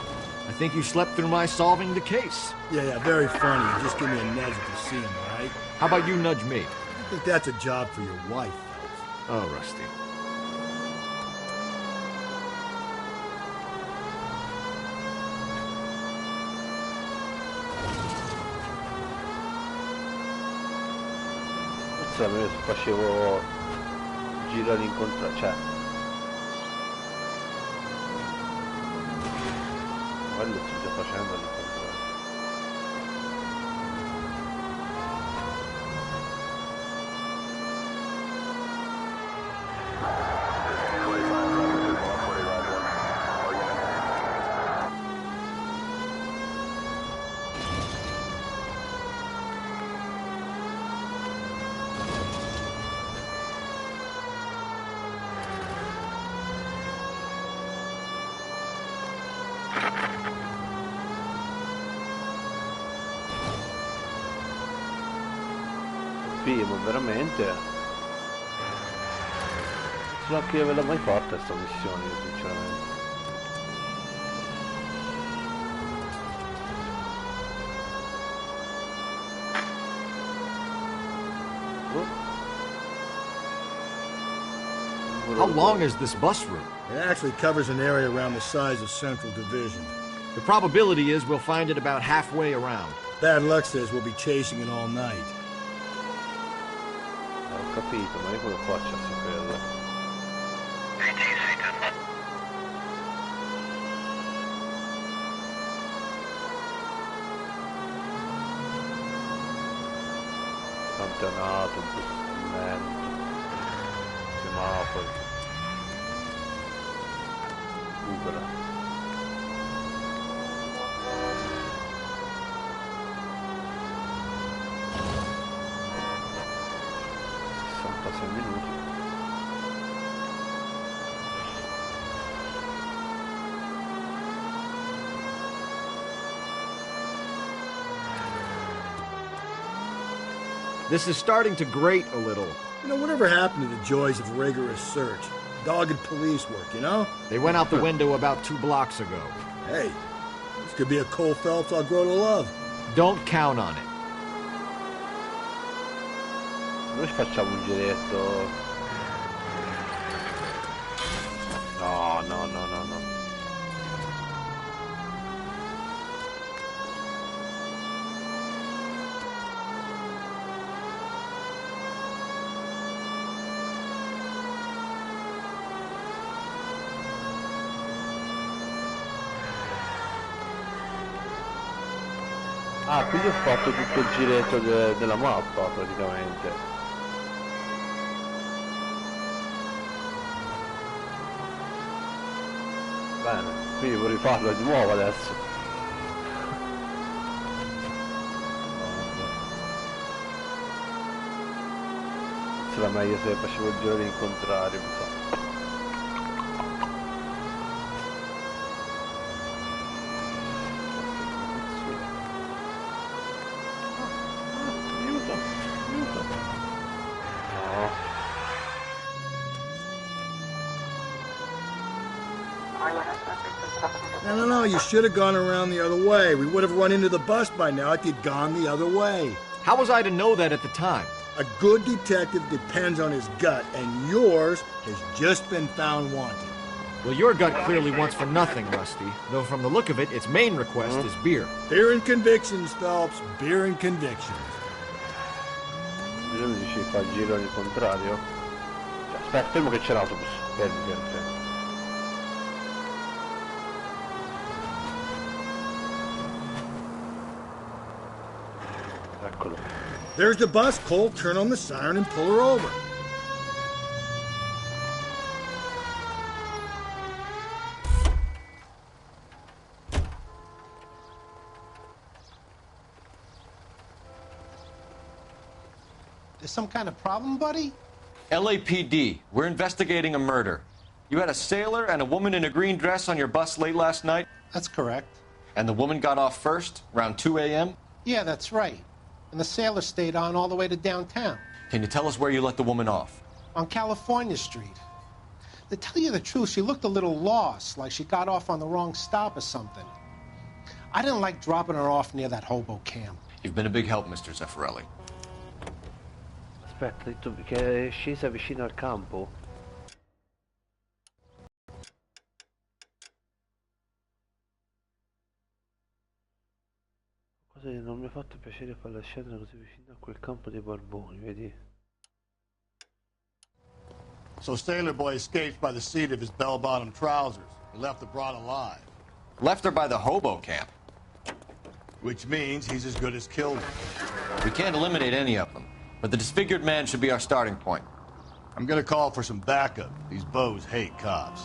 I think you slept through my solving the case.
Yeah, very funny. Just give me a nudge if you see him, all right?
How about you nudge me?
I think that's a job for your wife, Phelps.
Oh, Rusty.
Io facevo giro all'incontro, cioè quello sto già facendo all'incontro. Ma veramente non so che io ve l'ho mai fatta sta missione, io, sinceramente.
How long is this bus route?
It actually covers an area around the size of Central Division.
The probability is we'll find it about halfway around.
Bad luck says we'll be chasing it all night.
Ho capito, ma io come faccio a saperlo? Campionato, bustamento, semafori, Uber. Minuti.
This is starting to grate a little.
You know, whatever happened to the joys of rigorous search? Dogged police work, you know?
They went out the window about 2 blocks ago.
Hey, this could be a Cole Phelps I'll grow to love.
Don't count on it.
Noi facciamo un giretto. No. Ah, quindi ho fatto tutto il giretto della mappa praticamente. Bene, quindi vorrei farlo di nuovo adesso. Sarà meglio se facevo il giro in contrario, mi sa. Aiuto, aiuto.
No, no, no, you should have gone around the other way. We would have run into the bus by now if you'd gone the other way.
How was I to know that at the time?
A good detective depends on his gut, and yours has just been found wanting.
Well, your gut clearly wants for nothing, Rusty. Though from the look of it, its main request is beer.
Beer and convictions, Phelps. Beer and convictions.
Lui mi dice fa il giro al contrario. Cioè, aspetta, fermo che c'è l'autobus. Fermo. Eccolo.
There's the bus. Cole, turn on the siren and pull her over.
There's some kind of problem, buddy?
LAPD, we're investigating a murder. You had a sailor and a woman in a green dress on your bus late last night?
That's correct.
And the woman got off first, around 2 a.m.?
Yeah, that's right. And the sailor stayed on all the way to downtown.
Can you tell us where you let the woman off?
On California Street. To tell you the truth, she looked a little lost, like she got off on the wrong stop or something. I didn't like dropping her off near that hobo camp.
You've been a big help, Mr. Zeffirelli.
Aspetta, hai detto che è scesa vicino al campo? Cosa che non mi ha fatto piacere farla scendere così vicino a quel campo dei barboni, vedi?
So Sailor Boy escaped by the seat of his bell-bottom trousers. He left the broad alive.
Left her by the hobo camp.
Which means he's as good as killed her.
We can't eliminate any of them, but the disfigured man should be our starting point.
I'm gonna call for some backup. These bows hate cops.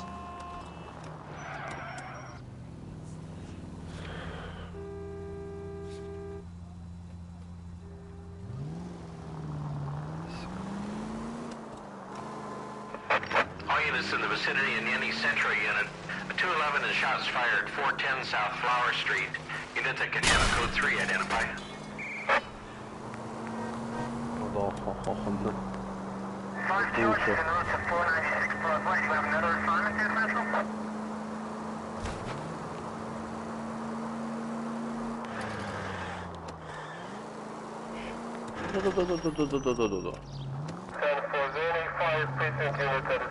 All units in the vicinity in any Central unit. A 211 and shots fired, 410 South Flower Street. Units at Canada Code 3, identify.
Madonna.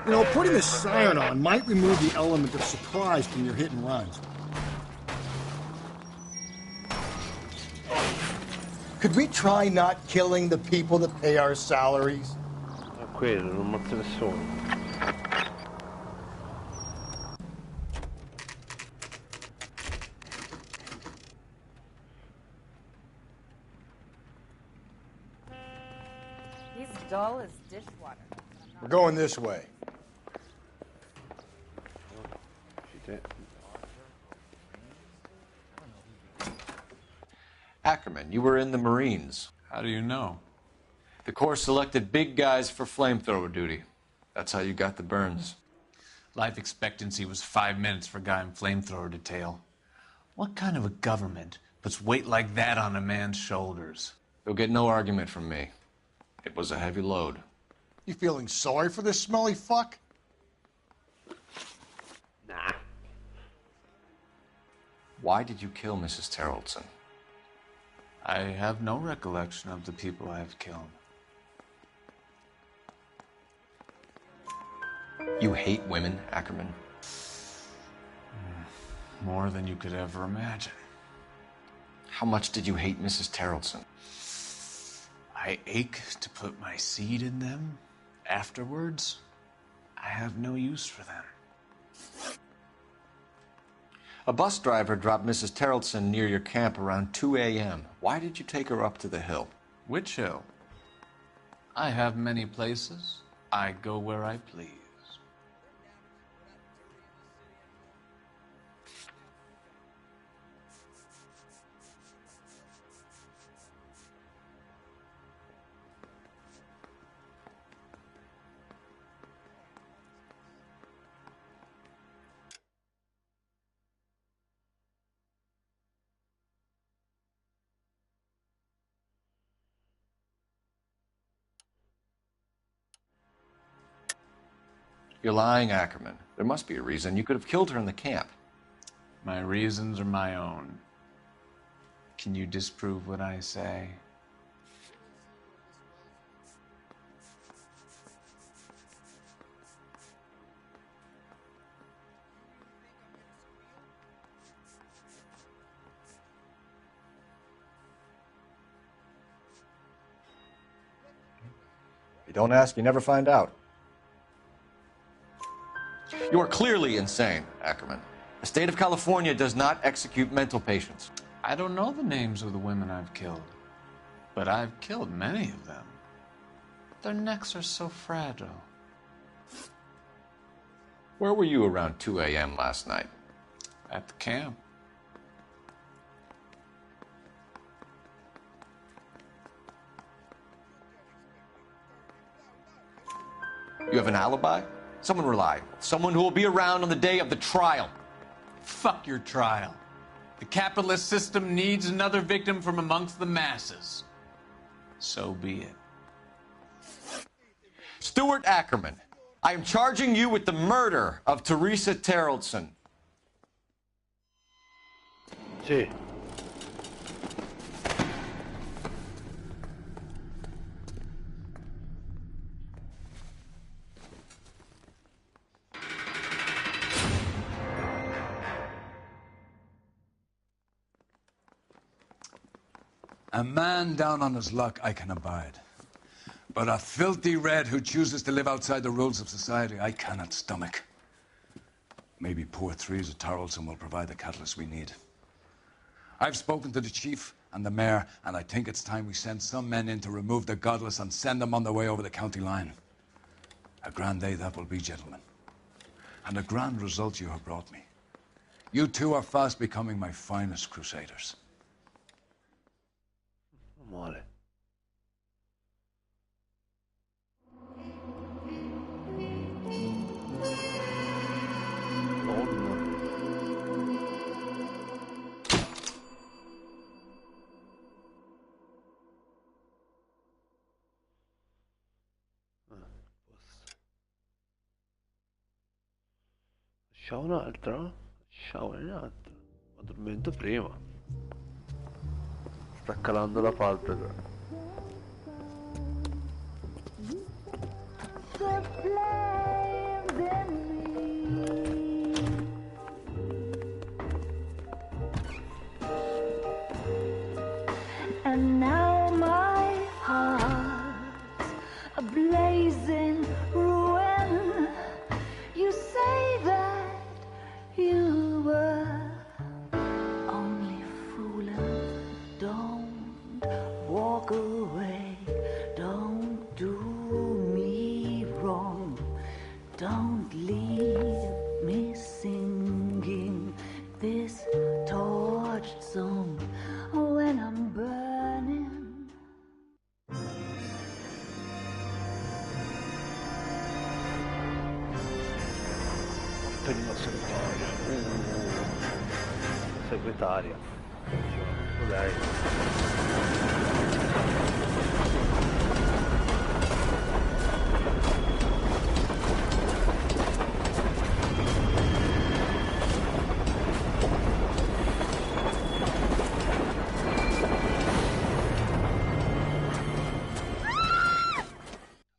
You know, putting the siren on might remove the element of surprise from your hit and runs. Could we try not killing the people that pay our salaries?
Quello, non ammazza nessuno.
He's dull as dishwater.
We're going this way.
Ackerman, you were in the Marines.
How do you know?
The Corps selected big guys for flamethrower duty. That's how you got the burns.
Life expectancy was 5 minutes for a guy in flamethrower detail. What kind of a government puts weight like that on a man's shoulders?
You'll get no argument from me. It was a heavy load.
You feeling sorry for this smelly fuck?
Nah.
Why did you kill Mrs. Terrelson?
I have no recollection of the people I have killed.
You hate women, Ackerman?
More than you could ever imagine.
How much did you hate Mrs. Terrelson?
I ache to put my seed in them. Afterwards, I have no use for them.
A bus driver dropped Mrs. Terrelson near your camp around 2 a.m. Why did you take her up to the hill?
Which hill? I have many places. I go where I please.
You're lying, Ackerman. There must be a reason. You could have killed her in the camp.
My reasons are my own. Can you disprove what I say?
You don't ask, you never find out. You are clearly insane, Ackerman. The state of California does not execute mental patients.
I don't know the names of the women I've killed, but I've killed many of them. Their necks are so fragile.
Where were you around 2 a.m. last night?
At the camp.
You have an alibi? Someone reliable. Someone who will be around on the day of the trial.
Fuck your trial. The capitalist system needs another victim from amongst the masses. So be it.
Stuart Ackerman, I am charging you with the murder of Teresa Terrelson.
Sì.
A man down on his luck I can abide. But a filthy red who chooses to live outside the rules of society, I cannot stomach. Maybe poor Teresa Terrelson will provide the catalyst we need. I've spoken to the chief and the mayor, and I think it's time we send some men in to remove the godless and send them on their way over the county line. A grand day that will be, gentlemen. And a grand result you have brought me. You two are fast becoming my finest crusaders.
Male. C'è un'altra? C'è un'altra. Ma addormento prima. Sta calando la palpebra.
And now my heart's a blazing ruin. You say that you were only fooling. Don't walk away. Don't do me wrong. Don't leave me singing this torched song when I'm burning.
Prima segretaria. Segretaria. Lei.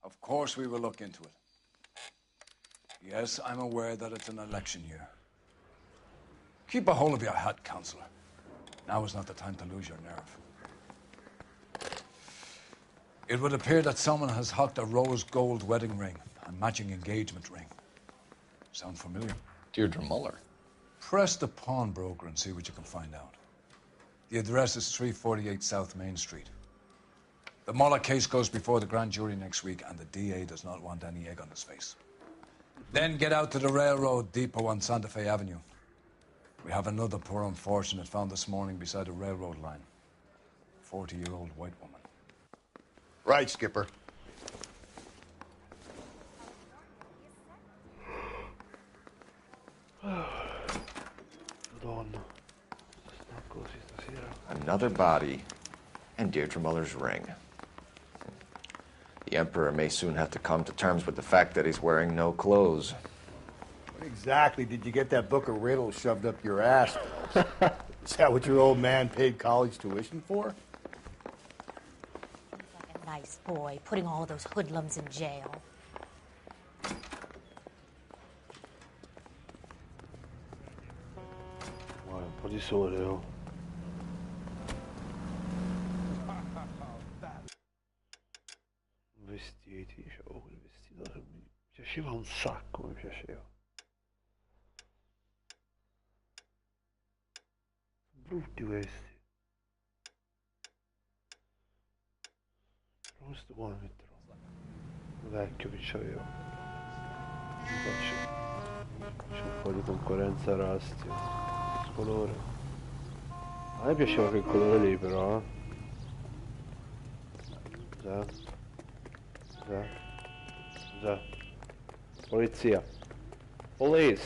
Of course we will look into it. Yes, I'm aware that it's an election year. Keep a hold of your hat, Counselor. Now is not the time to lose your nerve. It would appear that someone has hocked a rose gold wedding ring and matching engagement ring. Sound familiar?
Deirdre Muller.
Press the pawnbroker and see what you can find out. The address is 348 South Main Street. The Muller case goes before the grand jury next week, and the DA does not want any egg on his face. Then get out to the railroad depot on Santa Fe Avenue. We have another poor unfortunate found this morning beside a railroad line. 40-year-old white woman.
Right, Skipper.
Madonna. Così stasera.
Another body, and Deirdre Muller's ring. The Emperor may soon have to come to terms with the fact that he's wearing no clothes.
What exactly did you get that book of riddles shoved up your ass? Is that what your old man paid college tuition for?
A nice boy, putting all of those hoodlums in jail.
Guarda, un po' di sole, oh. Vestiti, dicevo, quel vestito mi piaceva un sacco, mi piaceva. Brutti questi. Però questo qua lo metterò. Il vecchio che c'avevo. C'è un po' di concorrenza Rusty. Questo colore. A me piaceva quel colore lì però, Già. Polizia. Police.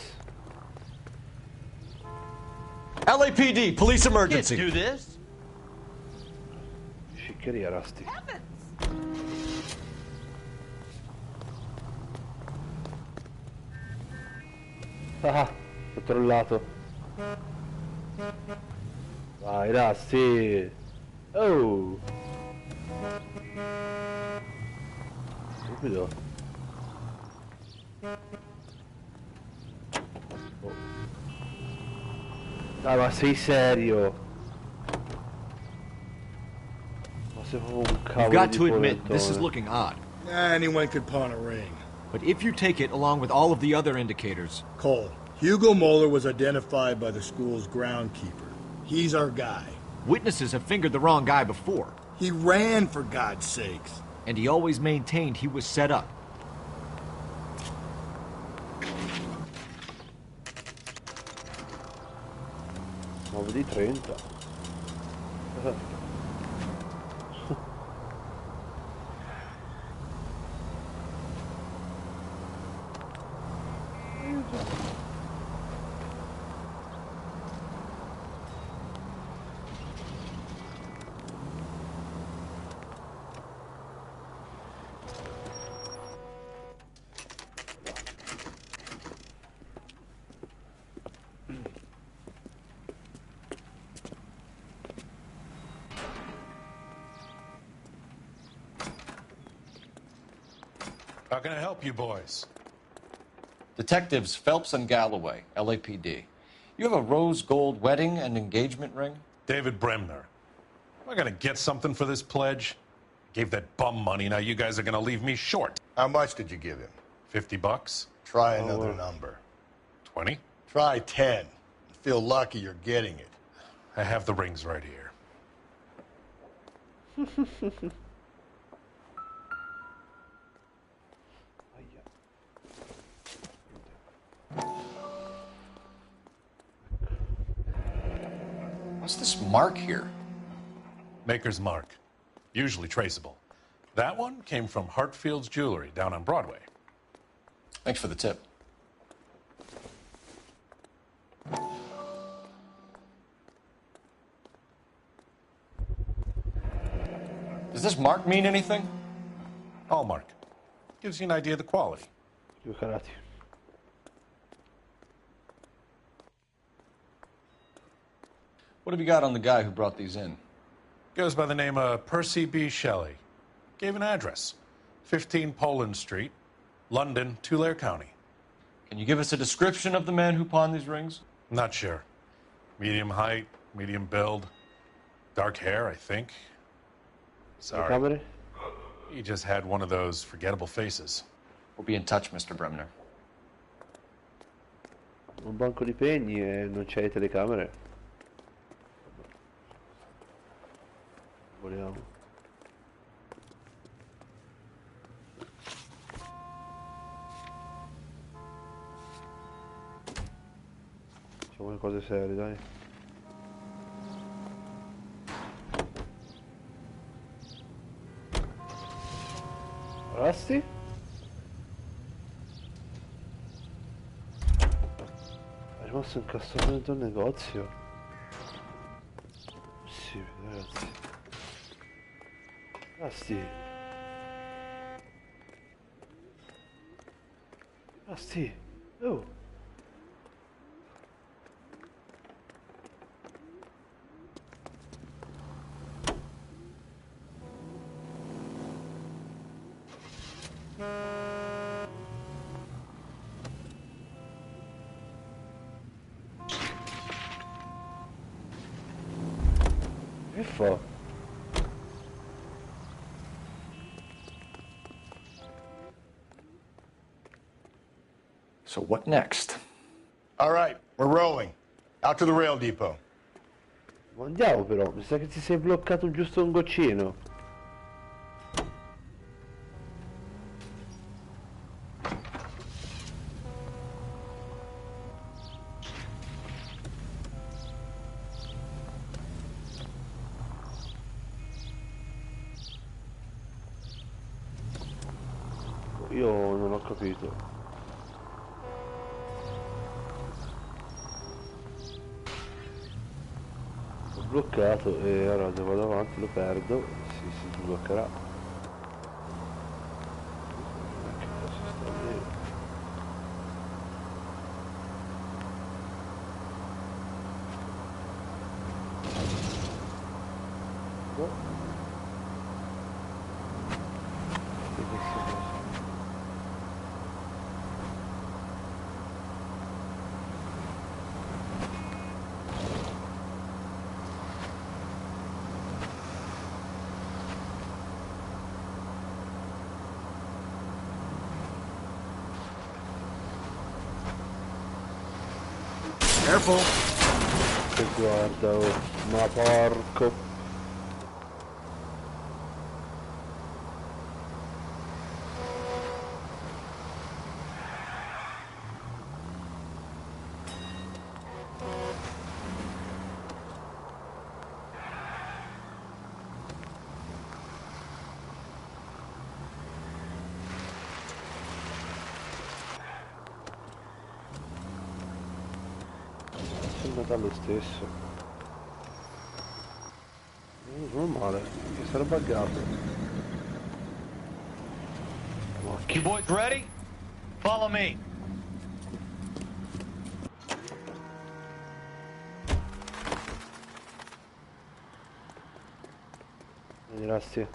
LAPD, police emergency.
Can't do this.
Sciccheria, Rusty. Ah, ho trollato. Vai, Rusty. Oh. Stupido. Oh. Dai, ma sei serio? Ma sei proprio un cavolo.
You've got
di
to admit,
povettone.
this is looking odd.
Anyone could pawn a ring.
But if you take it along with all of the other indicators...
Cole, Hugo Moeller was identified by the school's groundkeeper. He's our guy.
Witnesses have fingered the wrong guy before.
He ran, for God's sakes.
And he always maintained he was set up.
Nuovi di 30.
How can I help you boys?
Detectives Phelps and Galloway, LAPD. You have a rose gold wedding and engagement ring?
David Bremner. Am I gonna get something for this pledge? Gave that bum money, now you guys are gonna leave me short.
How much did you give him?
$50?
Try another number.
20?
Try 10. Feel lucky you're getting it.
I have the rings right here.
What's this mark here?
Maker's mark. Usually traceable. That one came from Hartfield's Jewelry down on Broadway.
Thanks for the tip. Does this mark mean anything?
Hallmark. Gives you an idea of the quality.
Due carati.
What have you got on the guy who brought these in?
Goes by the name of Percy B. Shelley. Gave an address. 15 Poland Street, London, Tulare County.
Can you give us a description of the man who pawned these rings?
Not sure. Medium height, medium build. Dark hair, I think. Sorry. He just had one of those forgettable faces.
We'll be in touch, Mr. Bremner.
Un banco di pegni e non c'è le telecamere. Vogliamo. Facciamo le cose serie, dai. Rasti? È rimasto incastrato dentro il negozio. Sì, ragazzi. Rasti. Rasti. Oh. Che fa?
So what next?
All right, we're rolling. Out to the rail depot.
Ma andiamo però, mi sa che ti sei bloccato giusto un goccino. Io non ho capito. Ho bloccato e allora se vado avanti lo perdo, si sbloccherà. Che cosa sta lì? Boh. Che questa cosa?
Careful.
Che guarda, oh, ma porco. Sembra lo stesso. Non male, che sarà buggato.
You boys ready? Follow me.
Grazie.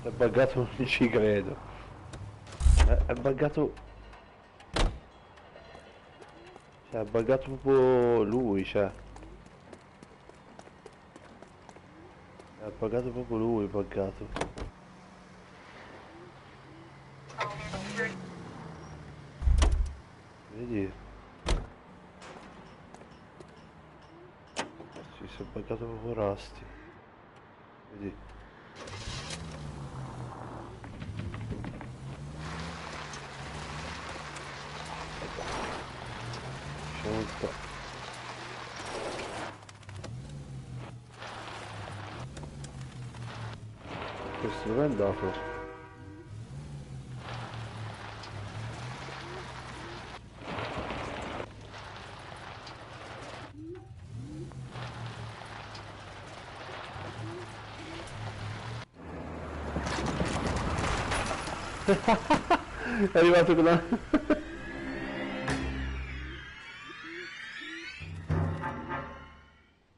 È buggato, non ci credo. È buggato. Cioè, è buggato proprio lui, cioè. È buggato proprio lui, buggato. Vedi? Sì, si è buggato proprio Rusty. Vedi? Questo dove è andato? È arrivato con la...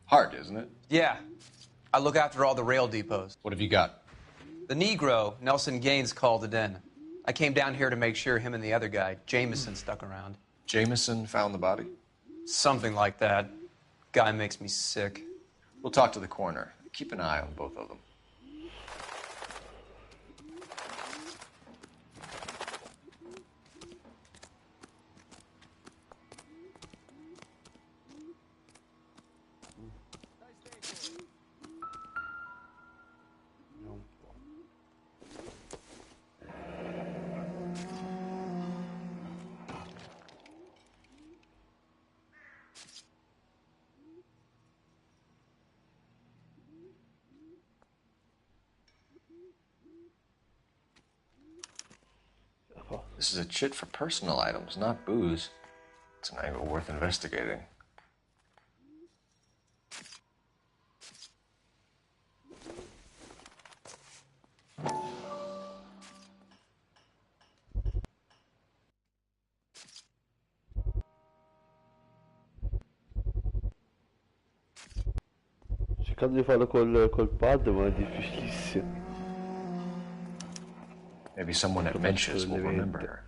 Hard, isn't it?
Yeah. I look after all the rail depots.
What have you got?
The Negro, Nelson Gaines, called it in. I came down here to make sure him and the other guy, Jameson, stuck around.
Jameson found the body?
Something like that. Guy makes me sick.
We'll talk to the coroner. Keep an eye on both of them. This is a chit for personal items, not booze. It's an angle worth investigating.
Cercando di farlo col pad, ma è difficilissimo.
Maybe someone at Menches will remember her.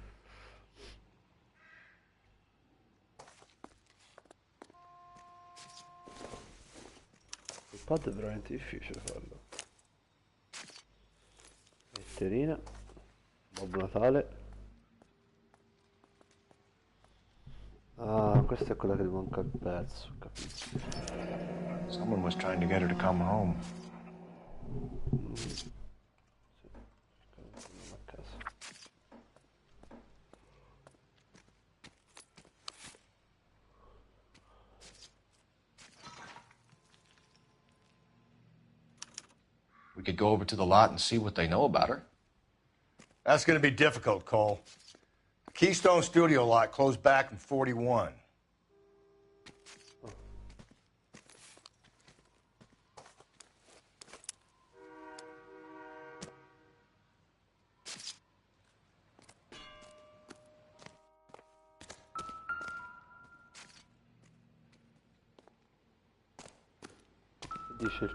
Il pad è veramente difficile farlo. Letterina. Babbo Natale. Ah, questa è quella che gli manca il pezzo, capito.
Someone was trying to get her to come home. We could go over to the lot and see what they know about her.
That's going to be difficult, Cole. The Keystone Studio lot closed back in 41.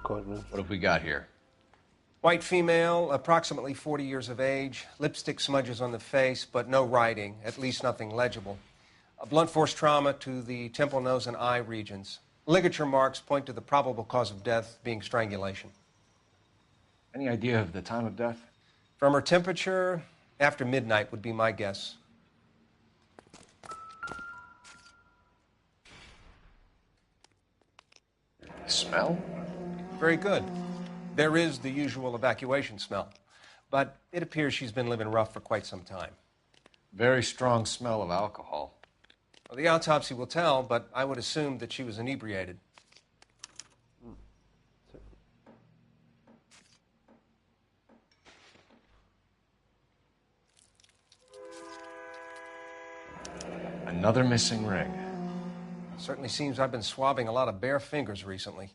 What have we got here?
White female, approximately 40 years of age, lipstick smudges on the face, but no writing, at least nothing legible. A blunt force trauma to the temple, nose, and eye regions. Ligature marks point to the probable cause of death being strangulation.
Any idea of the time of death?
From her temperature, after midnight would be my guess.
Smell?
Very good. There is the usual evacuation smell, but it appears she's been living rough for quite some time.
Very strong smell of alcohol.
Well, the autopsy will tell, but I would assume that she was inebriated.
Another missing ring.
Certainly seems I've been swabbing a lot of bare fingers recently.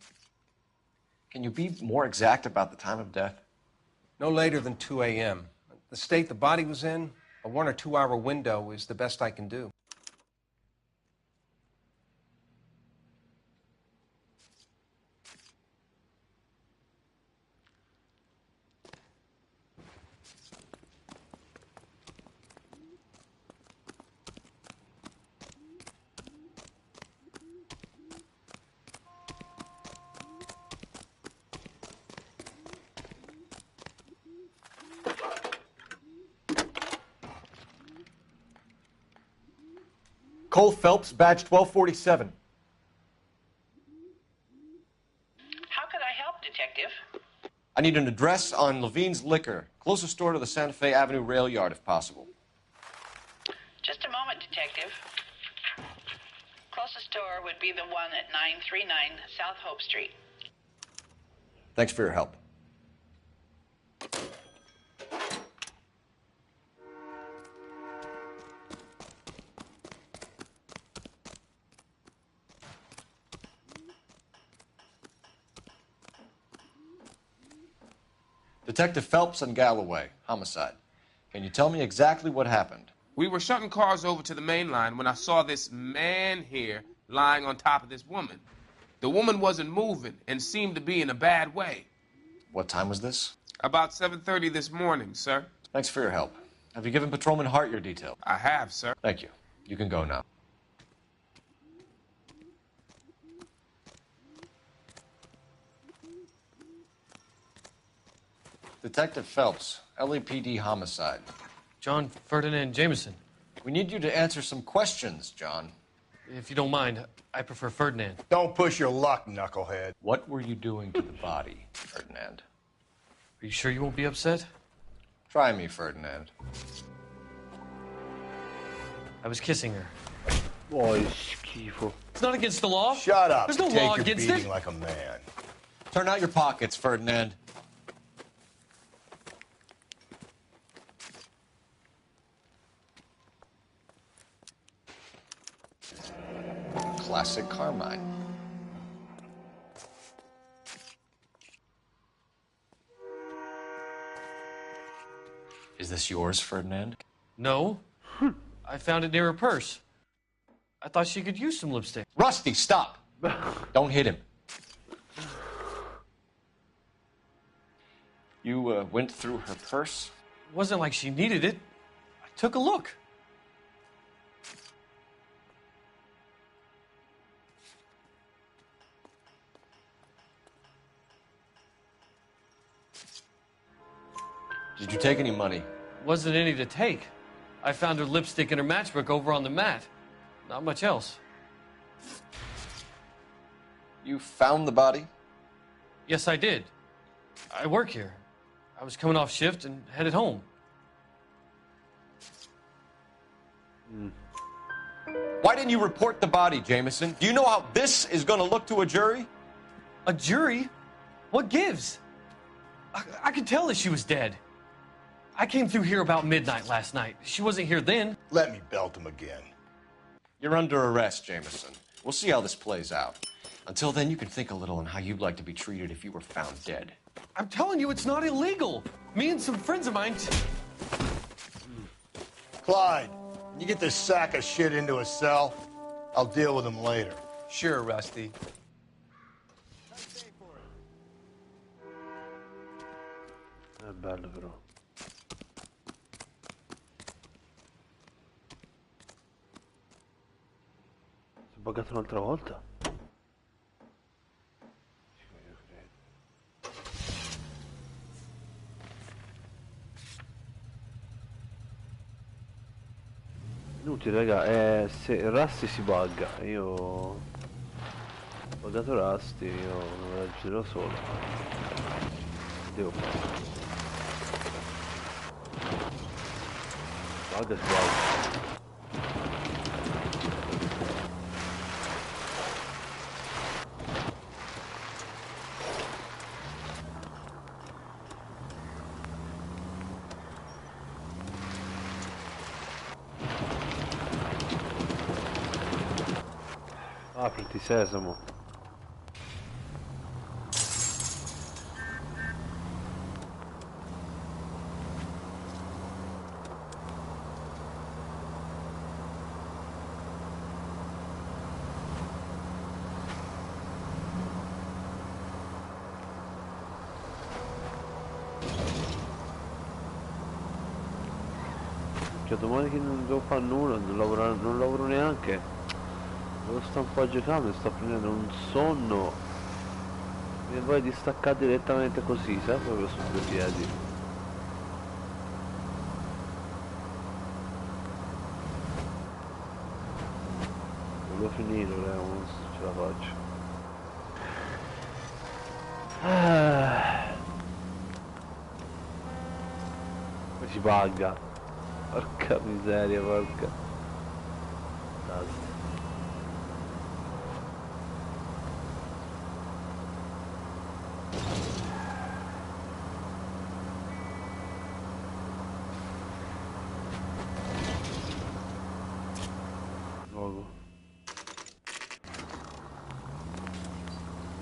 Can you be more exact about the time of death?
No later than 2 a.m. The state the body was in, a 1 or 2 hour window is the best I can do.
Cole Phelps, badge 1247.
How could I help, Detective?
I need an address on Levine's Liquor. Closest store to the Santa Fe Avenue rail yard, if possible.
Just a moment, Detective. Closest store would be the one at 939 South Hope Street.
Thanks for your help. Detective Phelps and Galloway, homicide. Can you tell me exactly what happened?
We were shutting cars over to the main line when I saw this man here lying on top of this woman. The woman wasn't moving and seemed to be in a bad way.
What time was this?
About 7:30 this morning, sir.
Thanks for your help. Have you given Patrolman Hart your detail?
I have, sir.
Thank you. You can go now. Detective Phelps, LAPD homicide.
John Ferdinand Jameson.
We need you to answer some questions, John.
If you don't mind, I prefer Ferdinand.
Don't push your luck, knucklehead.
What were you doing to the body, Ferdinand?
Are you sure you won't be upset?
Try me, Ferdinand.
I was kissing her.
Boy, schifo.
It's not against the law.
Shut up.
There's no
Take
law
your
against
beating
it.
like a man.
Turn out your pockets, Ferdinand. Classic Carmine. Is this yours, Ferdinand?
No. I found it near her purse. I thought she could use some lipstick.
Rusty, stop! Don't hit him. You went through her purse?
It wasn't like she needed it. I took a look.
Did you take any money?
Wasn't any to take. I found her lipstick and her matchbook over on the mat. Not much else.
You found the body?
Yes, I did. I work here. I was coming off shift and headed home.
Why didn't you report the body, Jameson? Do you know how this is going to look to a jury?
A jury? What gives? I could tell that she was dead. I came through here about midnight last night. She wasn't here then.
Let me belt him again.
You're under arrest, Jameson. We'll see how this plays out. Until then, you can think a little on how you'd like to be treated if you were found dead.
I'm telling you, it's not illegal. Me and some friends of mine...
Clyde, you get this sack of shit into a cell. I'll deal with him later.
Sure, Rusty.
È bello però. Si è buggato un'altra volta? Inutile raga, se Rusty si bugga, io ho buggato Rusty, io non me la giro solo. Devo fare. Bugga si bugga. Apriti sesamo. Che domani che non devo fare nulla, non lavoro neanche. Lo sto un po' giocando, sto prendendo un sonno. Mi voglio distaccare direttamente così, sai, proprio su due piedi. Volevo finire, non ce la faccio. Poi si bugga. Porca miseria, porca. Basta. Luogo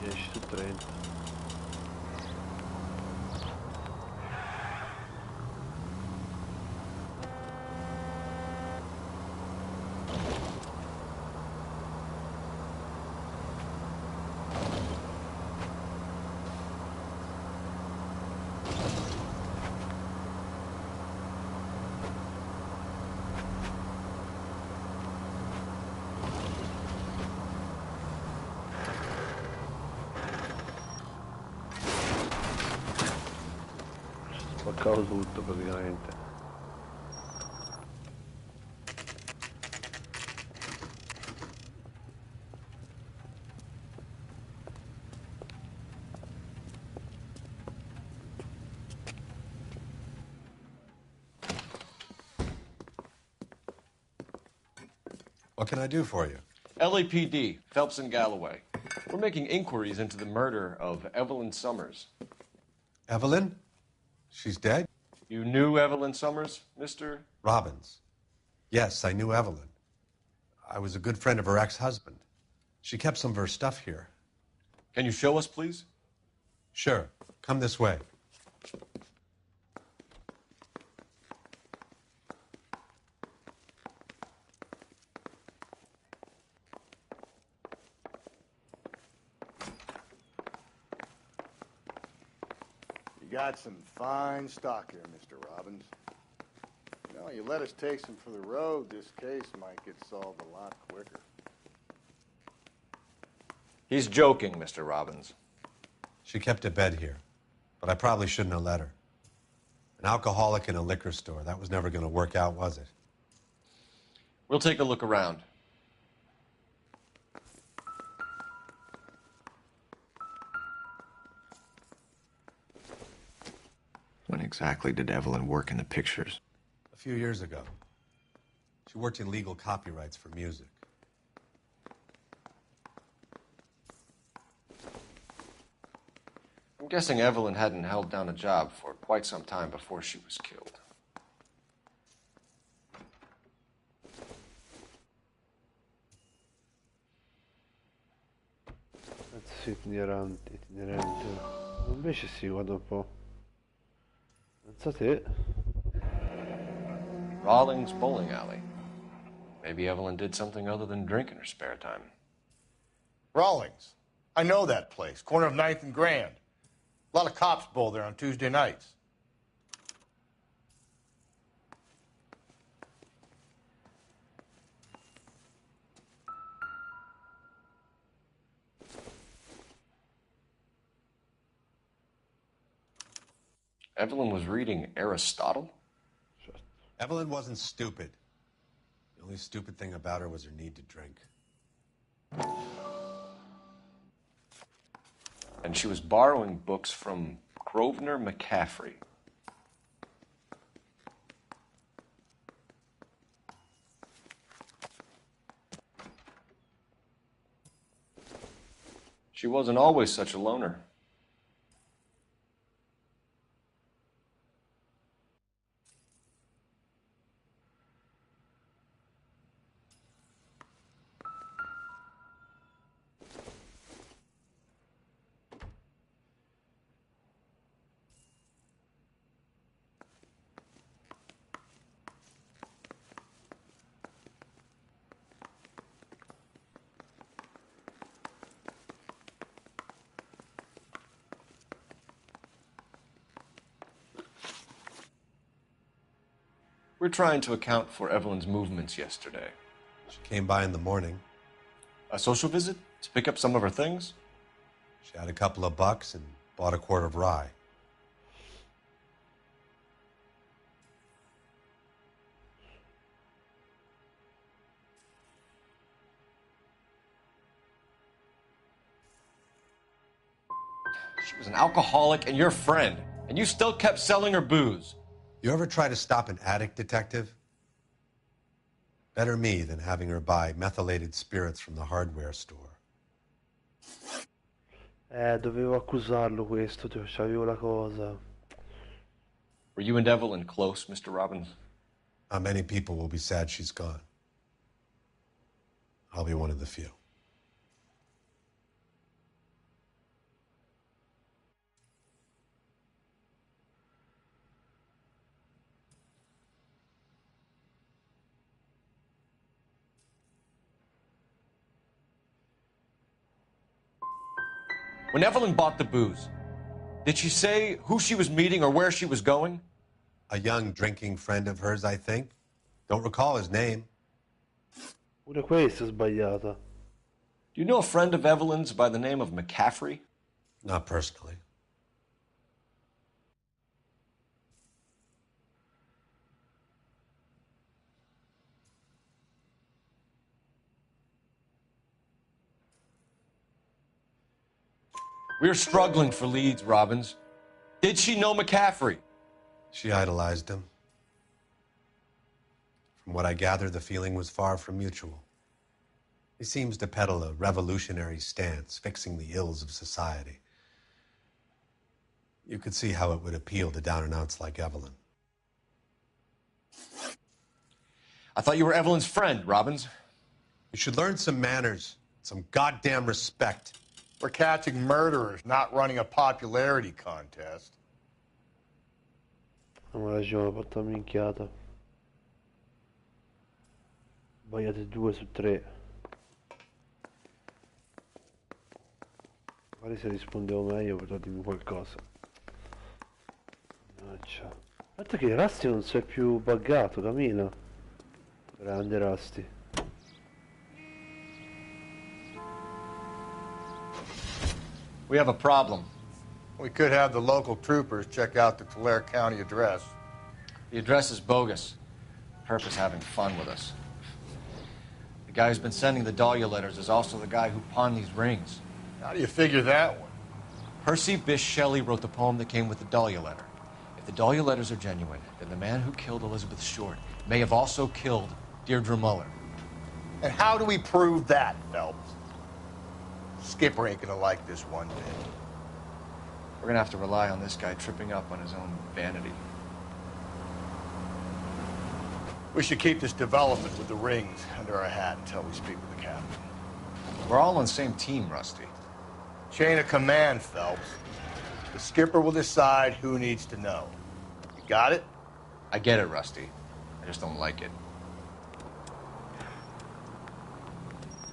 10 su 30. Spaccavo tutto praticamente.
What can I do for you?
LAPD, Phelps and Galloway. We're making inquiries into the murder of Evelyn Summers.
Evelyn? She's dead?
You knew Evelyn Summers, Mr.
Robbins. Yes, I knew Evelyn. I was a good friend of her ex-husband. She kept some of her stuff here.
Can you show us, please?
Sure. Come this way.
You got some fine stock here, Mr. Robbins. You know, you let us take some for the road, this case might get solved a lot quicker.
He's joking, Mr. Robbins.
She kept a bed here, but I probably shouldn't have let her. An alcoholic in a liquor store, that was never going to work out, was it?
We'll take a look around.
When exactly did Evelyn work in the pictures?
A few years ago. She worked in legal copyrights for music.
I'm guessing Evelyn hadn't held down a job for quite some time before she was killed.
Itinerante. Invece sì, guarda un po'. Pensa te.
Rawlings Bowling Alley. Maybe Evelyn did something other than drink in her spare time.
Rawlings. I know that place. Corner of 9th and Grand. A lot of cops bowl there on Tuesday nights.
Evelyn was reading Aristotle?
Evelyn wasn't stupid. The only stupid thing about her was her need to drink.
And she was borrowing books from Grosvenor McCaffrey. She wasn't always such a loner. We're trying to account for Evelyn's movements yesterday.
She came by in the morning.
A social visit? To pick up some of her things?
She had a couple of bucks and bought a quart of rye.
She was an alcoholic and your friend, and you still kept selling her booze.
You ever try to stop an addict, detective? Better me than having her buy methylated spirits from the hardware store.
Dovevo accusarlo questo, c'avevo la cosa.
Were you and Evelyn close, Mr. Robbins?
Not many people will be sad she's gone. I'll be one of the few.
When Evelyn bought the booze, did she say who she was meeting or where she was going?
A young drinking friend of hers, I think. Don't recall his name.
Pure questa è sbagliata.
Do you know a friend of Evelyn's by the name of McCaffrey?
Not personally.
We're struggling for leads, Robbins. Did she know McCaffrey?
She idolized him. From what I gather, the feeling was far from mutual. He seems to peddle a revolutionary stance, fixing the ills of society. You could see how it would appeal to down-and-outs like Evelyn.
I thought you were Evelyn's friend, Robbins.
You should learn some manners, some goddamn respect.
We're catching murderers, not running a popularity contest.
Non ha ragione, ho fatto una minchiata. Sbagliate 2 su 3. Magari se rispondevo meglio potrò dirmi qualcosa. Mannaggia. Guarda che Rusty non si è più buggato, cammina. Grande Rusty.
We have a problem.
We could have the local troopers check out the Tulare County address.
The address is bogus. Perp is having fun with us. The guy who's been sending the Dahlia letters is also the guy who pawned these rings.
How do you figure that one?
Percy Bysshe Shelley wrote the poem that came with the Dahlia letter. If the Dahlia letters are genuine, then the man who killed Elizabeth Short may have also killed Deirdre Muller.
And how do we prove that, Phelps? Skipper ain't gonna like this one bit.
We're gonna have to rely on this guy tripping up on his own vanity.
We should keep this development with the rings under our hat until we speak with the captain.
We're all on the same team, Rusty.
Chain of command, Phelps. The skipper will decide who needs to know. You got it?
I get it, Rusty. I just don't like it.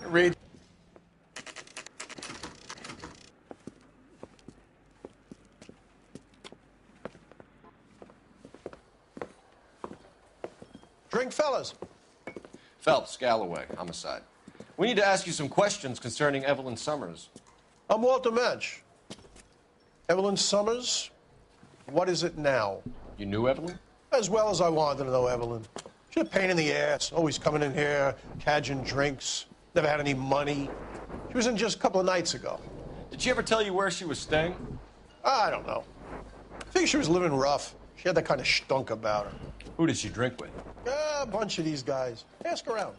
Reed.
Drink, fellas.
Phelps, Galloway, homicide. We need to ask you some questions concerning Evelyn Summers.
I'm Walter Mensch. Evelyn Summers, what is it now?
You knew Evelyn?
As well as I wanted to know Evelyn. She's a pain in the ass, always coming in here, cadging drinks, never had any money. She was in just a couple of nights ago.
Did she ever tell you where she was staying?
I don't know. I think she was living rough. She had that kind of stunk about her.
Who did she drink with?
A bunch of these guys. Ask around.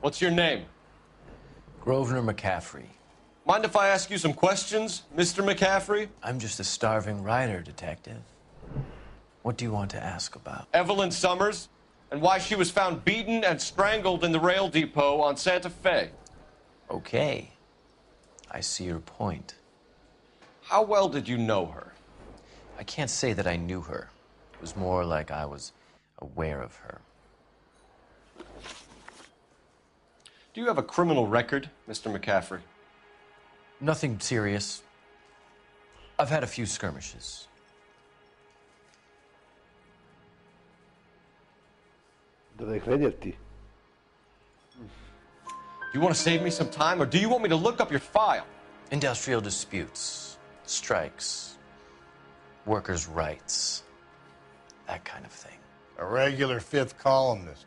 What's your name?
Grosvenor McCaffrey.
Mind if I ask you some questions, Mr. McCaffrey?
I'm just a starving writer, Detective. What do you want to ask about?
Evelyn Summers, and why she was found beaten and strangled in the rail depot on Santa Fe.
Okay. I see your point.
How well did you know her?
I can't say that I knew her. It was more like I was aware of her.
Do you have a criminal record, Mr. McCaffrey?
Nothing serious. I've had a few skirmishes.
Dovrei crederti.
Do you want to save me some time, or do you want me to look up your file?
Industrial disputes, strikes, workers' rights, that kind of thing.
A regular fifth columnist.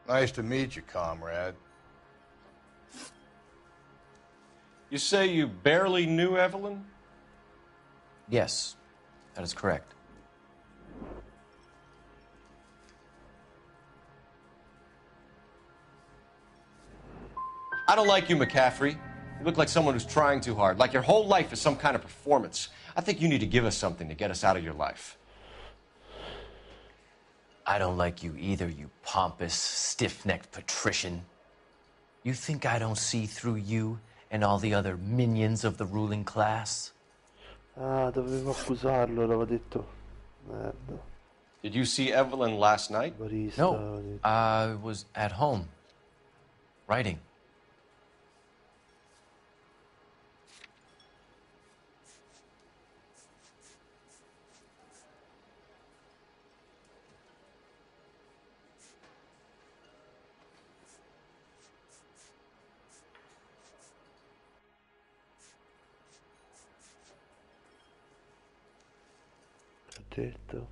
Nice to meet you, comrade.
You say you barely knew Evelyn?
Yes, that is correct.
I don't like you, McCaffrey. You look like someone who's trying too hard, like your whole life is some kind of performance. I think you need to give us something to get us out of your life.
I don't like you either, you pompous, stiff-necked patrician. You think I don't see through you and all the other minions of the ruling class?
Ah, dovevo accusarlo, l'avevo detto. Merda.
Did you see Evelyn last night?
No, I was at home, writing.
Detto.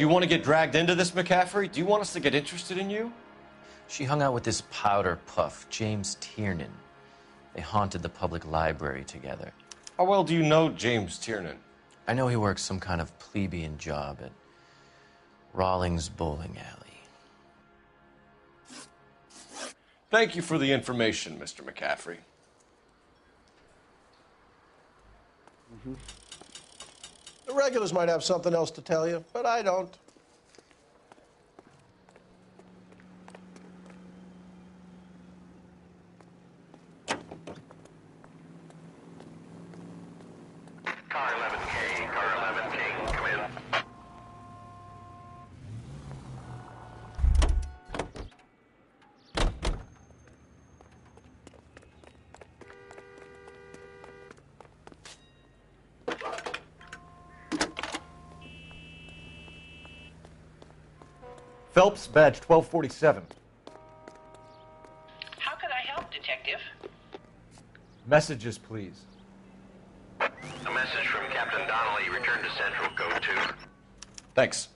Do you want to get dragged into this, McCaffrey? Do you want us to get interested in you?
She hung out with this powder puff, James Tiernan. They haunted the public library together.
How well do you know James Tiernan?
I know he works some kind of plebeian job at Rawlings Bowling Alley.
Thank you for the information, Mr. McCaffrey.
The regulars might have something else to tell you, but I don't.
Car 11K, come in.
Phelps, badge 1247.
How could I help, Detective?
Messages, please.
A message from Captain Donnelly. Return to Central, Code 2.
Thanks.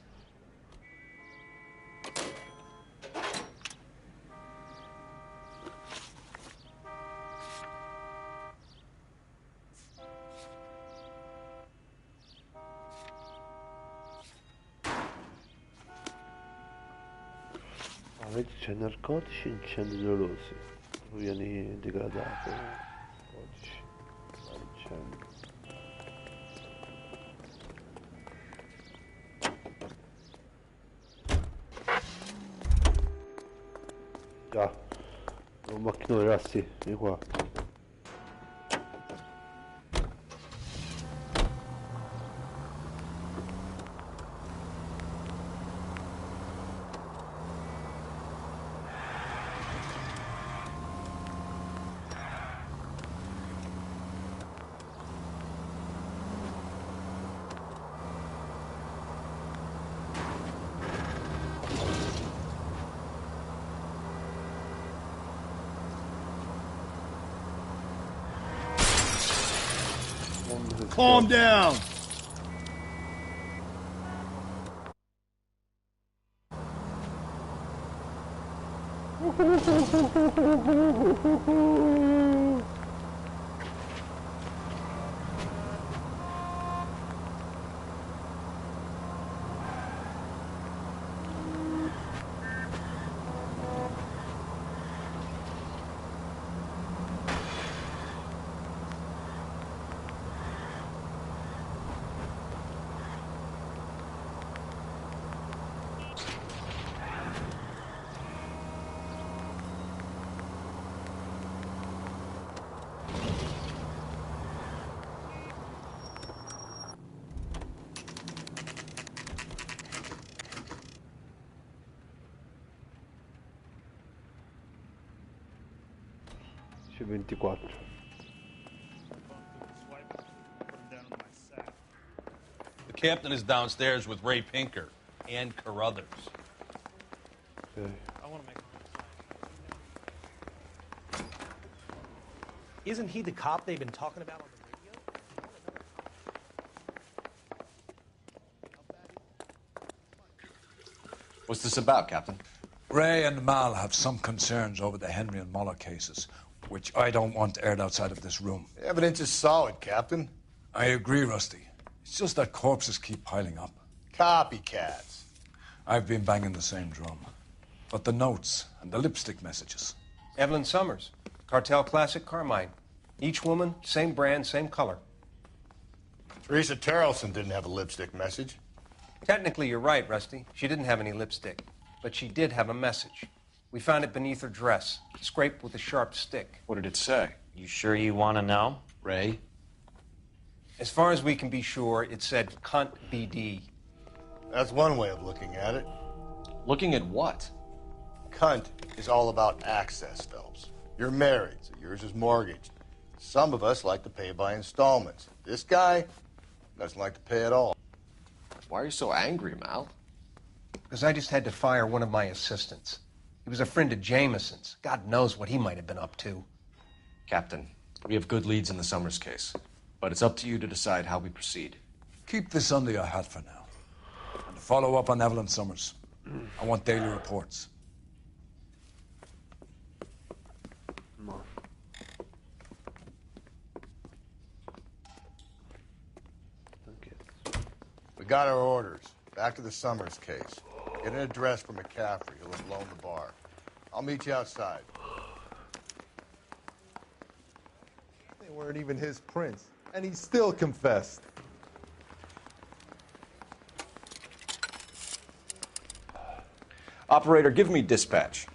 Vedi, c'è narcotici e incendi dolorosi. Vieni degradato. Narcotici. Incendi. Già. Un macchinone, ragazzi. Vieni qua.
Calm down.
C24.
The captain is downstairs with Ray Pinker and Carruthers.
Okay.
Isn't he the cop they've been talking about on the radio?
What's this about, Captain?
Ray and Mal have some concerns over the Henry and Muller cases, which I don't want aired outside of this room.
The evidence is solid, Captain.
I agree, Rusty. It's just that corpses keep piling up.
Copycats.
I've been banging the same drum. But the notes and the lipstick messages.
Evelyn Summers, Cartel Classic Carmine. Each woman, same brand, same color.
Teresa Terrelson didn't have a lipstick message.
Technically, you're right, Rusty. She didn't have any lipstick. But she did have a message. We found it beneath her dress, scraped with a sharp stick.
What did it say?
You sure you want to know?
Ray?
As far as we can be sure, it said cunt BD.
That's one way of looking at it.
Looking at what?
Cunt is all about access, Phelps. You're married, so yours is mortgaged. Some of us like to pay by installments. This guy doesn't like to pay at all.
Why are you so angry, Mal?
Because I just had to fire one of my assistants. He was a friend of Jameson's. God knows what he might have been up to.
Captain, we have good leads in the Summers case, but it's up to you to decide how we proceed.
Keep this under your hat for now. And if Follow up on Evelyn Summers. I want daily reports.
No.
We got our orders. Back to the Summers case. Get an address for McCaffrey, who'll have blown the bar. I'll meet you outside.
They weren't even his prints, and he still confessed.
Operator, give me dispatch.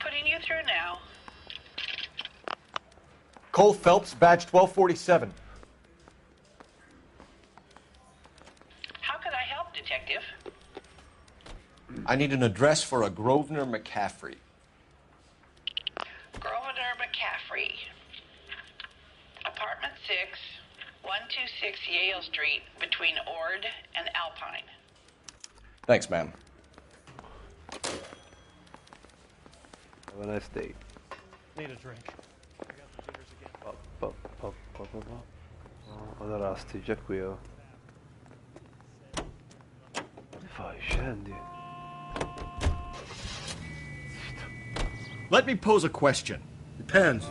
Putting you through now.
Cole Phelps, badge 1247.
How could I help, Detective?
I need an address for a Grosvenor McCaffrey.
Grosvenor McCaffrey. Apartment 6, 126 Yale Street, between Ord and Alpine.
Thanks, ma'am.
Have a nice day.
Need a drink. I got the jitters again.
Allora sti già qui, oh. Che fai? Scendi.
Let me pose a question.
Depends.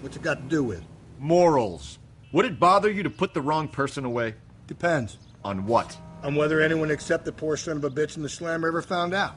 What's it got to do with?
Morals. Would it bother you to put the wrong person away?
Depends.
On what?
On whether anyone except the poor son of a bitch in the slammer ever found out.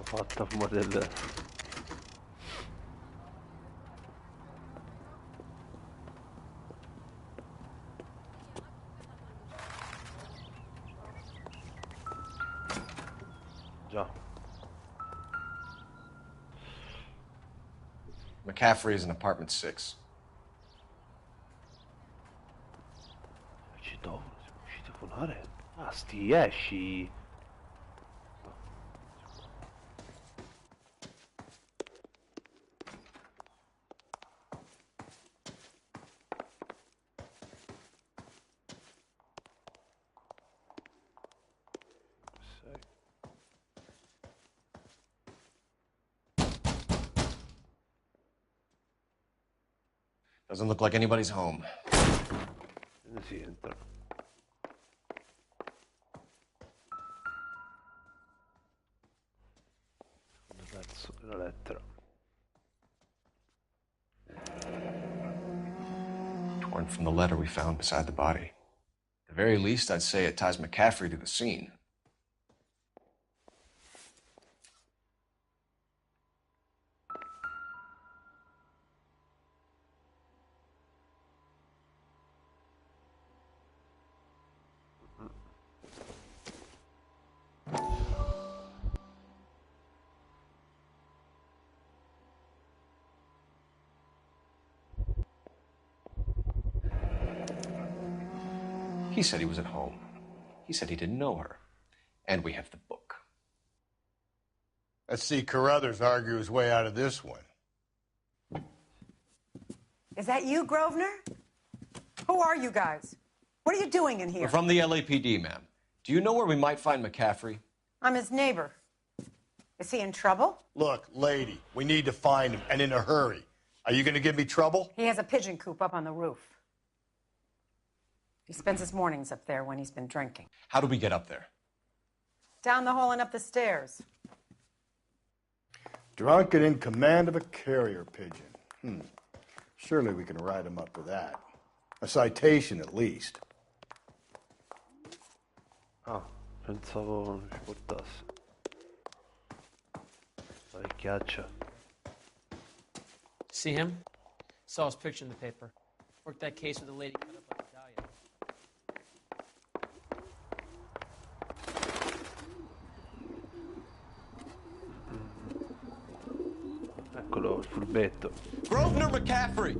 Fatta modella. Già.
McCaffrey is in apartment 6.
Siamo usciti a volare. Ah, sti esci.
Doesn't look like anybody's home.
Ne si entra. Un pezzo della lettera.
Torn from the letter we found beside the body. At the very least, I'd say it ties McCaffrey to the scene. He said he was at home. He said he didn't know her. And we have the book.
Let's see Carruthers argue his way out of this one.
Is that you, Grosvenor? Who are you guys? What are you doing in here?
We're from the LAPD, ma'am. Do you know where we might find McCaffrey?
I'm his neighbor. Is he in trouble?
Look, lady, we need to find him, and in a hurry. Are you going to give me trouble?
He has a pigeon coop up on the roof. He spends his mornings up there when he's been drinking.
How do we get up there?
Down the hall and up the stairs.
Drunk and in command of a carrier pigeon. Surely we can write him up for that.
A citation, at least.
Ah, pensavo non ci portasse. La vecchiaccia.
See him? Saw his picture in the paper. Worked that case with a lady cut up like a dahlia.
Eccolo, il furbetto.
Grosvenor McCaffrey.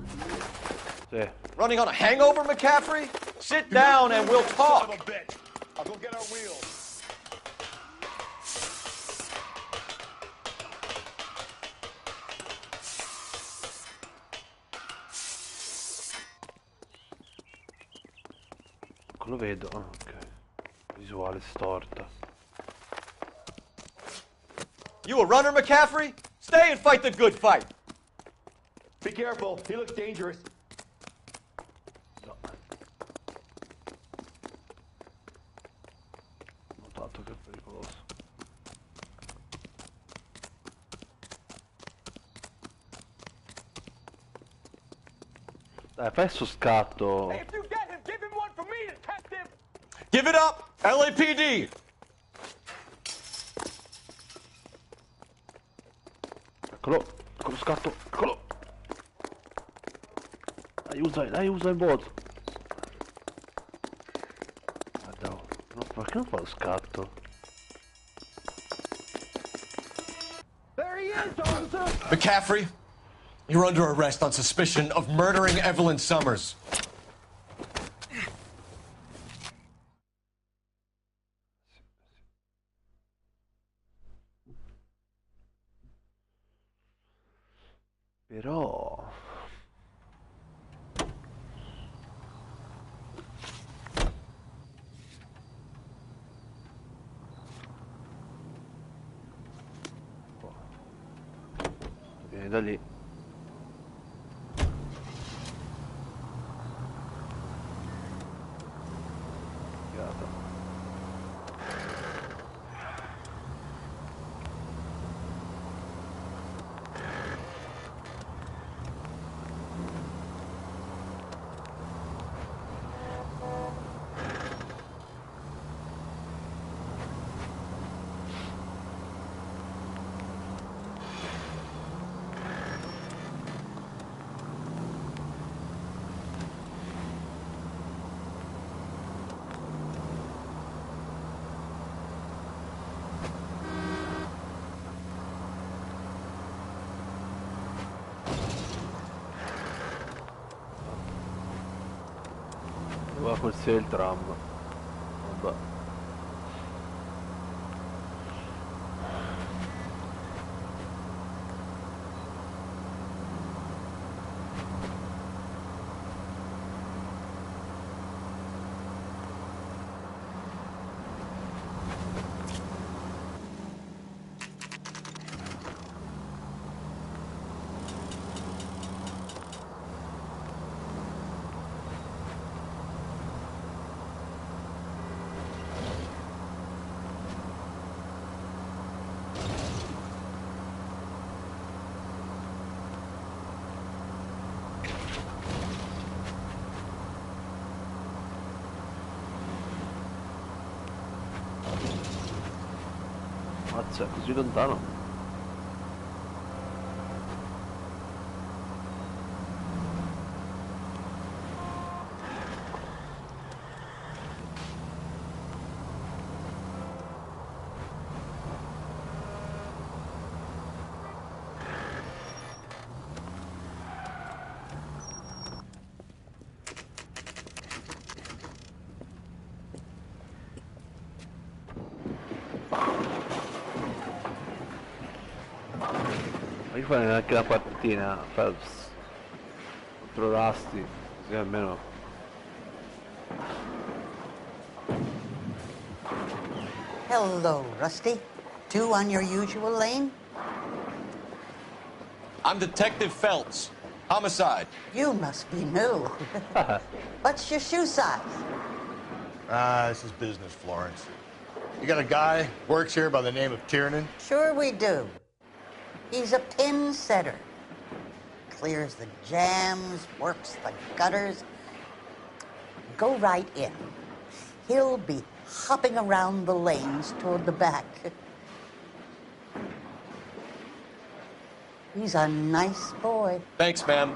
Sì.
Running on a hangover, McCaffrey? Sit down and we'll talk.
I'll go get our wheels.
Lo vedo, ok. Visuale storta.
You a runner, McCaffrey? Stay and fight the good fight.
Be careful. He looks dangerous.
Notato che è pericoloso. Dai, fai sto scatto.
Hey, if you get him, give him one for me, detective.
Give it up, LAPD.
Eccolo scatto, eccolo. Dai, usa il bot. Guarda, no, perché non fa lo scatto?
There he is, officer.
McCaffrey, you're under arrest on suspicion of murdering Evelyn Summers.
Però... Vieni da lì. Forse è il tram. Vabbè. Mazza, è così lontano. Ma fare neanche la partita, Phelps. Contro Rusty, così almeno.
Hello, Rusty. Two on your usual lane?
I'm Detective Phelps. Homicide.
You must be new. What's your shoe size?
This is business, Florence. You got a guy works here by the name of Tiernan?
Sure we do. He's a pin setter. Clears the jams, works the gutters. go right in. He'll be hopping around the lanes toward the back. He's a nice boy.
Thanks, ma'am.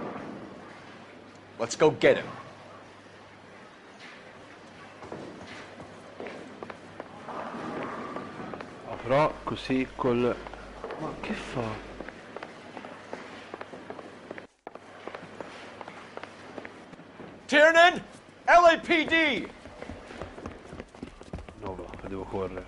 Let's go get him.
Però così col... Ma che fa?
Tiernan! LAPD!
No, devo correre.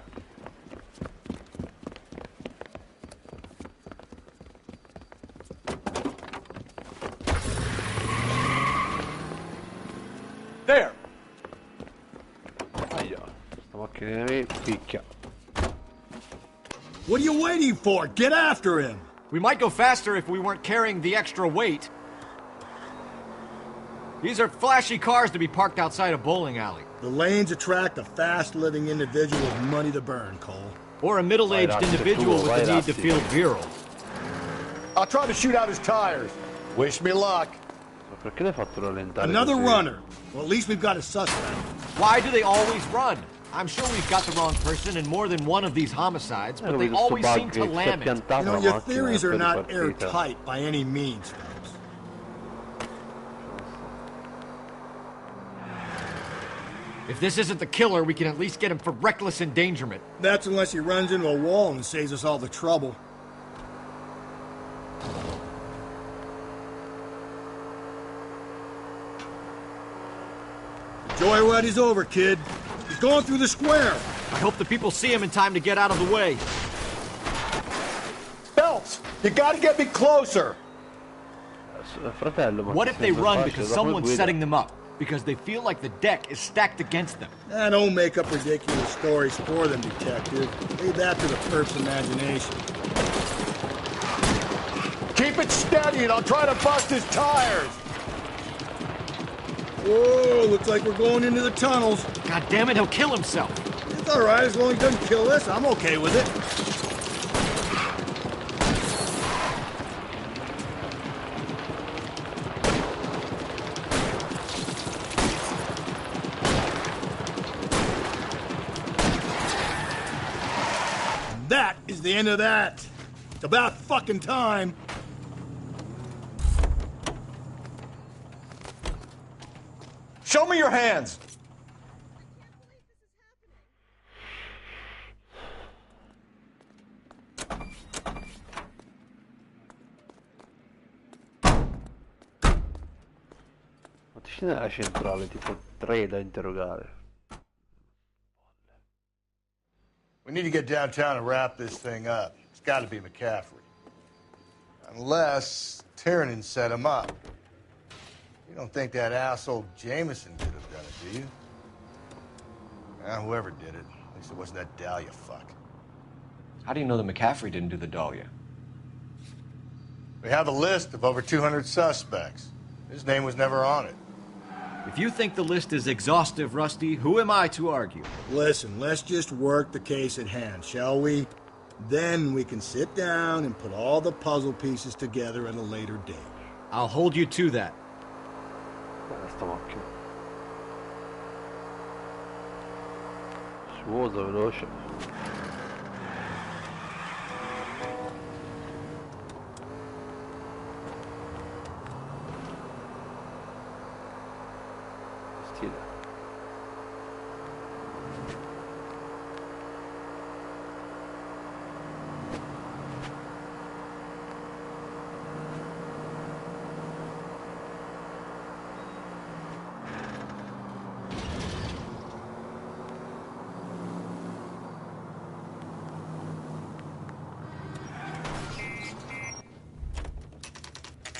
There!
Aia, sta macchina mi picchia.
What are you waiting for? Get after him!
We might go faster if we weren't carrying the extra weight. These are flashy cars to be parked outside a bowling alley.
The lanes attract a fast-living individual with money to burn, Cole.
Or a middle-aged individual with the need to feel virile.
I'll try to shoot out his tires. Wish me luck.
Ma perché l'hai fatto rallentare?
Another
così?
runner. Well, at least we've got a suspect.
Why do they always run? I'm sure we've got the wrong person in more than one of these homicides, but they always seem to lam it.
You know, your theories are not airtight by any means, Phelps.
If this isn't the killer, we can at least get him for reckless endangerment.
That's unless he runs into a wall and saves us all the trouble. Joyride is over, kid. He's going through the square.
I hope the people see him in time to get out of the way.
Phelps, you gotta get me closer.
Fratello, ma
What if they run
facile,
because
da come
someone's
guida.
setting them up? Because they feel like the deck is stacked against them.
Don't make up ridiculous stories for them, detective. Leave that to the perp's imagination.
Keep it steady and I'll try to bust his tires.
Whoa, looks like we're going into the tunnels.
God damn it, he'll kill himself.
It's all right, as long as he doesn't kill us. I'm okay with it. That is the end of that. It's about fucking time.
Show me your hands.
Quanti nella centrale, tipo 3 da interrogare.
We need to get downtown and wrap this thing up. It's got to be McCaffrey. Unless Tiernan set him up. You don't think that asshole Jameson could have done it, do you? Whoever did it. At least it wasn't that Dahlia fuck.
How do you know that McCaffrey didn't do the Dahlia?
We have a list of over 200 suspects. His name was never on it.
If you think the list is exhaustive, Rusty, who am I to argue?
Listen, let's just work the case at hand, shall we? Then we can sit down and put all the puzzle pieces together at a later date.
I'll hold you to that.
Sta macchina. Suosa, veloce. Stile.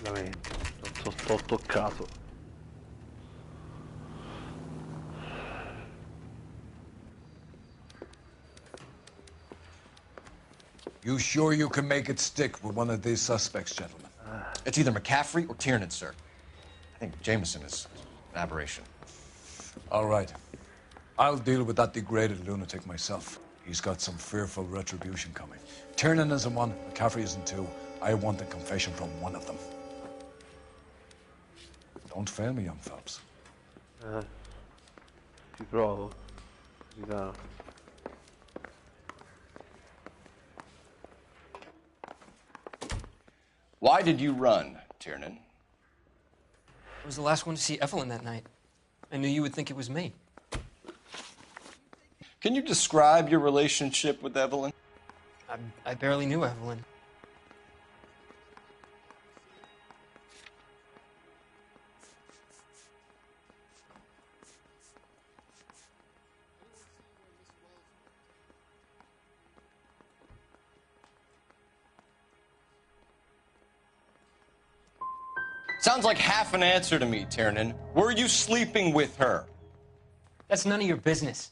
Veramente, sto toccato.
You sure you can make it stick with one of these suspects, gentlemen?
It's either McCaffrey or Tiernan, sir. I think Jameson is an aberration.
All right. I'll deal with that degraded lunatic myself. He's got some fearful retribution coming. Tiernan isn't one, McCaffrey isn't two. I want a confession from one of them. Don't fail me, young Phelps.
Ci provo. Capitano.
Why did you run, Tiernan?
I was the last one to see Evelyn that night. I knew you would think it was me.
Can you describe your relationship with Evelyn?
I barely knew Evelyn.
Sounds like half an answer to me, Tiernan. Were you sleeping with her?
That's none of your business.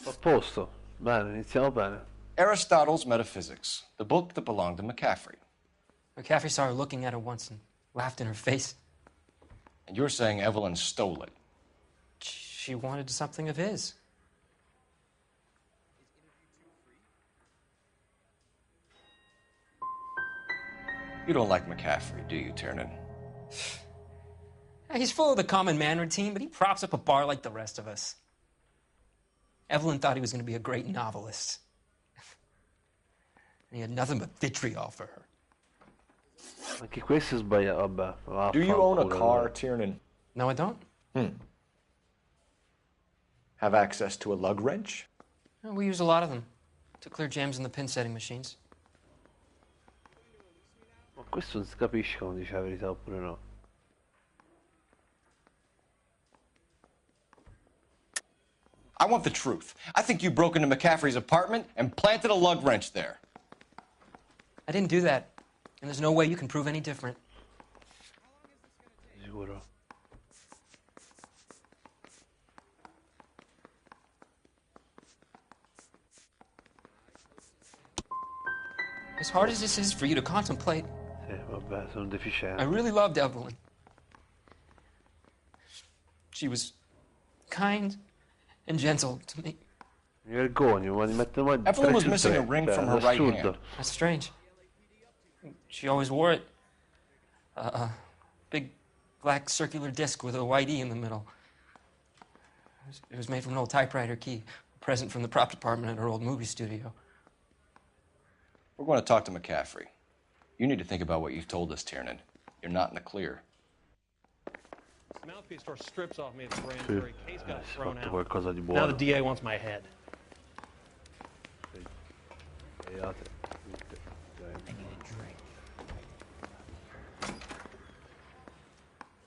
A posto. Bene, iniziamo bene.
Aristotle's Metaphysics, the book that belonged to McCaffrey.
McCaffrey saw her looking at her once and laughed in her face.
And you're saying Evelyn stole it?
She wanted something of his.
You don't like McCaffrey, do you, Tiernan?
He's full of the common man routine, but he props up a bar like the rest of us. Evelyn thought he was going to be a great novelist. And he had nothing but vitriol for her.
Anche questo è sbagliato, vabbè.
Do you own a car, Tiernan?
No, I don't.
Have access to a lug wrench?
We use a lot of them to clear jams in the pin setting machines.
Ma questo non si capisce quando dice la verità oppure no.
I want the truth. I think you broke into McCaffrey's apartment and planted a lug wrench there.
I didn't do that, and there's no way you can prove any different.
Sicuro.
As hard as this is for you to contemplate,
Vabbè, sono deficiente.
I really loved Evelyn. She was kind and gentle to me.
Mi vergogno, ma ti metto mai
Evelyn was
3 su
missing
3.
a ring
Beh,
from her right
assurdo.
hand.
That's strange. She always wore it. A big black circular disc with a white E in the middle. It was made from an old typewriter key, a present from the prop department at her old movie studio.
We're going to talk to McCaffrey. You need to think about what you've told us, Tiernan. You're not in the clear.
The mouthpiece store strips off me at the grand
Sì,
jury. Case got thrown
fatto
out.
qualcosa di
Now
buono.
the DA wants my head.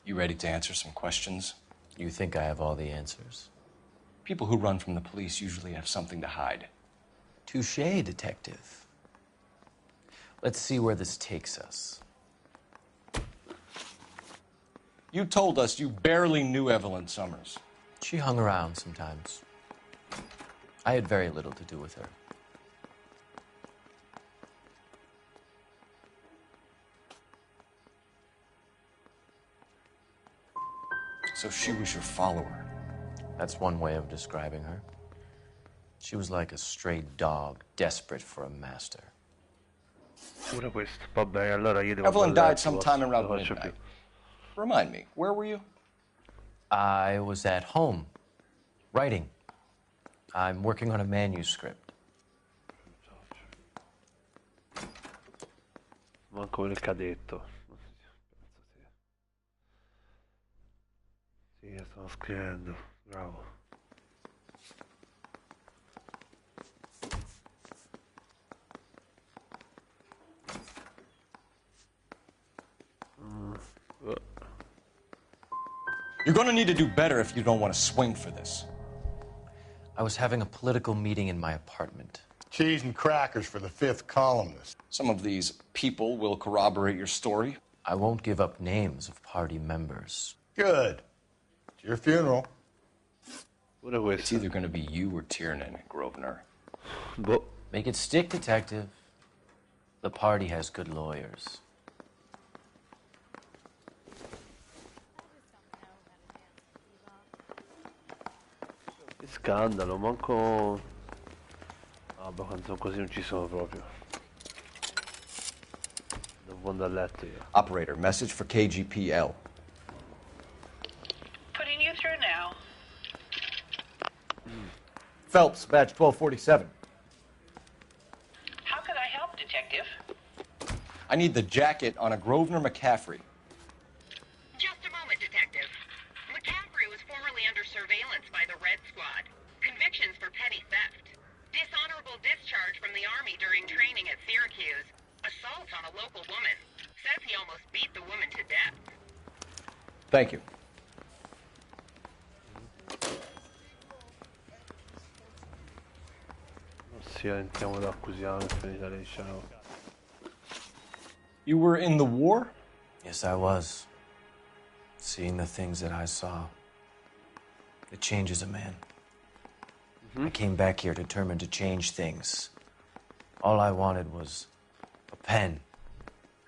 You ready to answer some questions?
You think I have all the answers?
People who run from the police usually have something to hide.
Touché, detective. Let's see where this takes us.
You told us you barely knew Evelyn Summers.
She hung around sometimes. I had very little to do with her.
So she was your follower.
That's one way of describing her. She was like a stray dog, desperate for a master.
Pure questo. Vabbè, allora io devo
Evelyn
andare a
died
letto,
sometime
non
around
lo faccio
midnight.
più.
Remind me, where were you?
I was at home, writing. I'm working on a manuscript.
Manco nel cadetto. Sì, stavo scrivendo. Bravo.
You're going to need to do better if you don't want to swing for this.
I was having a political meeting in my apartment.
Cheese and crackers for the 5th columnist.
Some of these people will corroborate your story.
I won't give up names of party members.
Good. It's your funeral.
It's either going to be you or Tiernan, Grosvenor.
But
make it stick, detective. The party has good lawyers.
che scandalo, manco... Vabbè, quando sono così non ci sono proprio. Devo andare a letto io.
Operator, message for KGPL.
Putting you through now.
Phelps, badge 1247.
How could I help, Detective?
I need the jacket on a Grosvenor McCaffrey.
Just a moment, Detective. McCaffrey was formerly under surveillance by the Red Squad. Convictions for petty theft. Dishonorable discharge from the Army during training at Syracuse. Assault on a local woman. Says he almost beat the woman to death.
Thank you.
Sì, entriamo da accusiamo e finita lei, ciao.
You were in the war?
Yes, I was. Seeing the things that I saw, it changes a man. I came back here determined to change things. All I wanted was a pen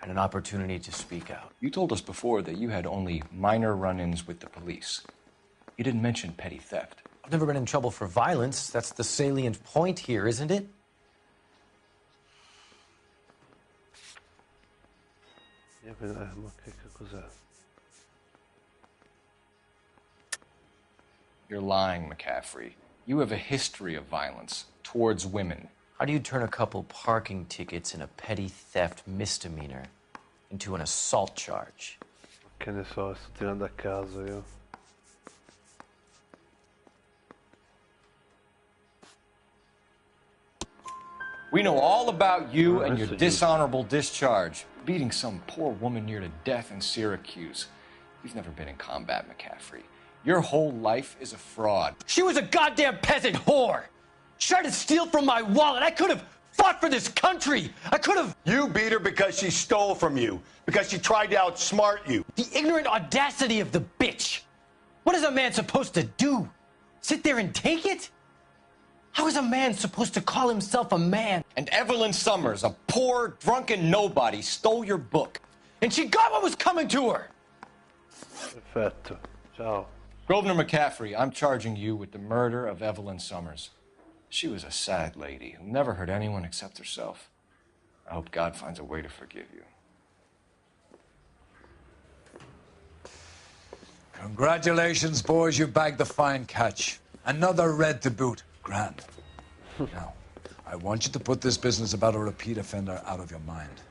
and an opportunity to speak out.
You told us before that you had only minor run-ins with the police. You didn't mention petty theft.
I've never been in trouble for violence. That's the salient point here, isn't it?
Ma che cos'è?
You're lying, McCaffrey. You have a history of violence towards women.
How do you turn a couple parking tickets and a petty theft misdemeanor into an assault charge?
Che ne so, sto tirando a caso io.
We know all about you and your dishonorable discharge, beating some poor woman near to death in Syracuse. You've never been in combat, McCaffrey. Your whole life is a fraud.
She was a goddamn peasant whore. She tried to steal from my wallet. I could have fought for this country. I could have.
You beat her because she stole from you, because she tried to outsmart you.
The ignorant audacity of the bitch. What is a man supposed to do? Sit there and take it? How is a man supposed to call himself a man?
And Evelyn Summers, a poor, drunken nobody, stole your book.
And she got what was coming to her.
Perfetto. Ciao.
Grosvenor McCaffrey, I'm charging you with the murder of Evelyn Summers. She was a sad lady who never hurt anyone except herself. I hope God finds a way to forgive you.
Congratulations, boys. You bagged the fine catch. Another red to boot. Grand. Now, I want you to put this business about a repeat offender out of your mind.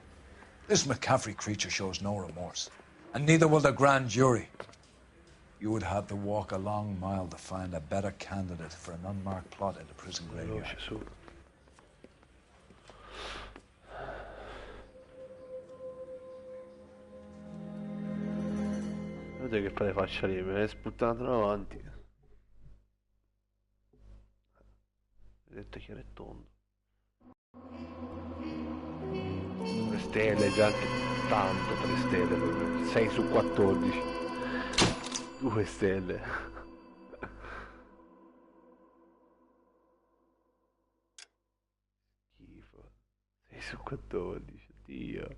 This McCaffrey creature shows no remorse, and neither will the grand jury. You would have to walk a long mile to find a better candidate for an unmarked plot in the prison graveyard.
Vedete che fai le faccia lì, me l'hai sputtato avanti. Vedete chiaro e tondo. 2 stelle, già anche tanto 3 stelle per me. 6 su 14. 2 stelle. Schifo. 6 su 14, Dio.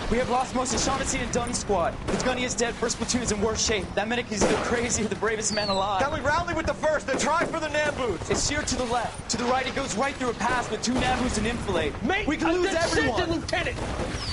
We have lost most of Shaughnessy and Dunn's squad. The gunny is dead. First platoon is in worse shape. That medic is either crazy or the bravest man alive.
Then we rally with the first and try for the Nambus.
It's sheer to the left. To the right, it goes right through a pass with 2 Nambus and enfilade. Mate, we can lose everyone.
Lieutenant,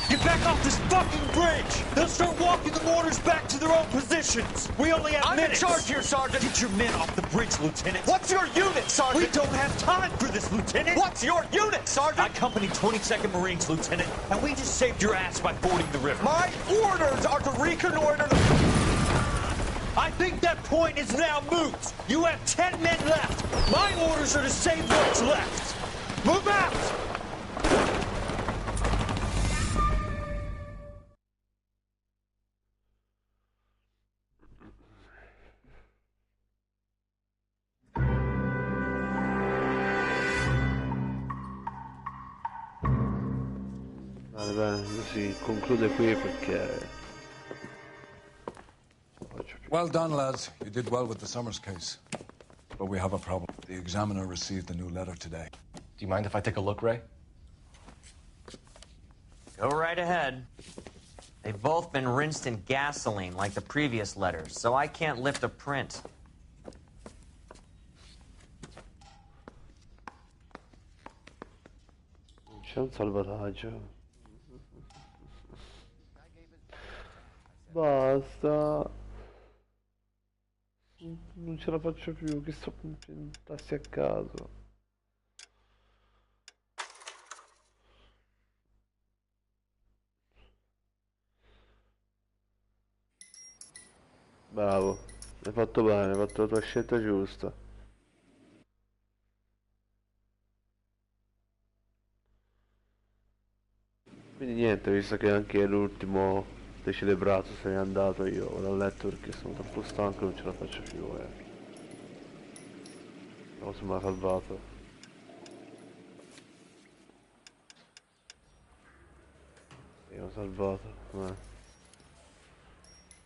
get back off this fucking bridge. They'll start walking the mortars back to their own positions. We only have minutes. I'm in charge here, Sergeant. Get your men off the bridge, Lieutenant. What's your unit, Sergeant? We don't have time for this, Lieutenant. What's your unit, Sergeant? I company 22nd Marines, Lieutenant, and we just saved your ass by fording the river. My orders are to reconnoiter the... I think that point is now moot. You have 10 men left. My orders are to save what's left. Move out!
Bene, si conclude qui perché...
Well done, lads. You did well with the Summers case. But we have a problem. The examiner received a new letter today.
Do you mind if I take a look, Ray?
Go right ahead. They've both been rinsed in gasoline like the previous letters, so I can't lift a print.
C'è un salvataggio. Basta. Non ce la faccio più, che sto compiendo tassi a caso. Bravo, hai fatto bene, hai fatto la tua scelta giusta. Quindi niente, visto che anche l'ultimo dei celebrato se n'è andato, io vado a letto perché sono troppo stanco e non ce la faccio più, non sono mai salvato. Io ho salvato,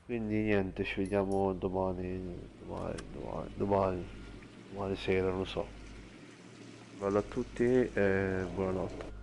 Quindi niente, ci vediamo domani sera, non lo so. Vado a tutti e buonanotte.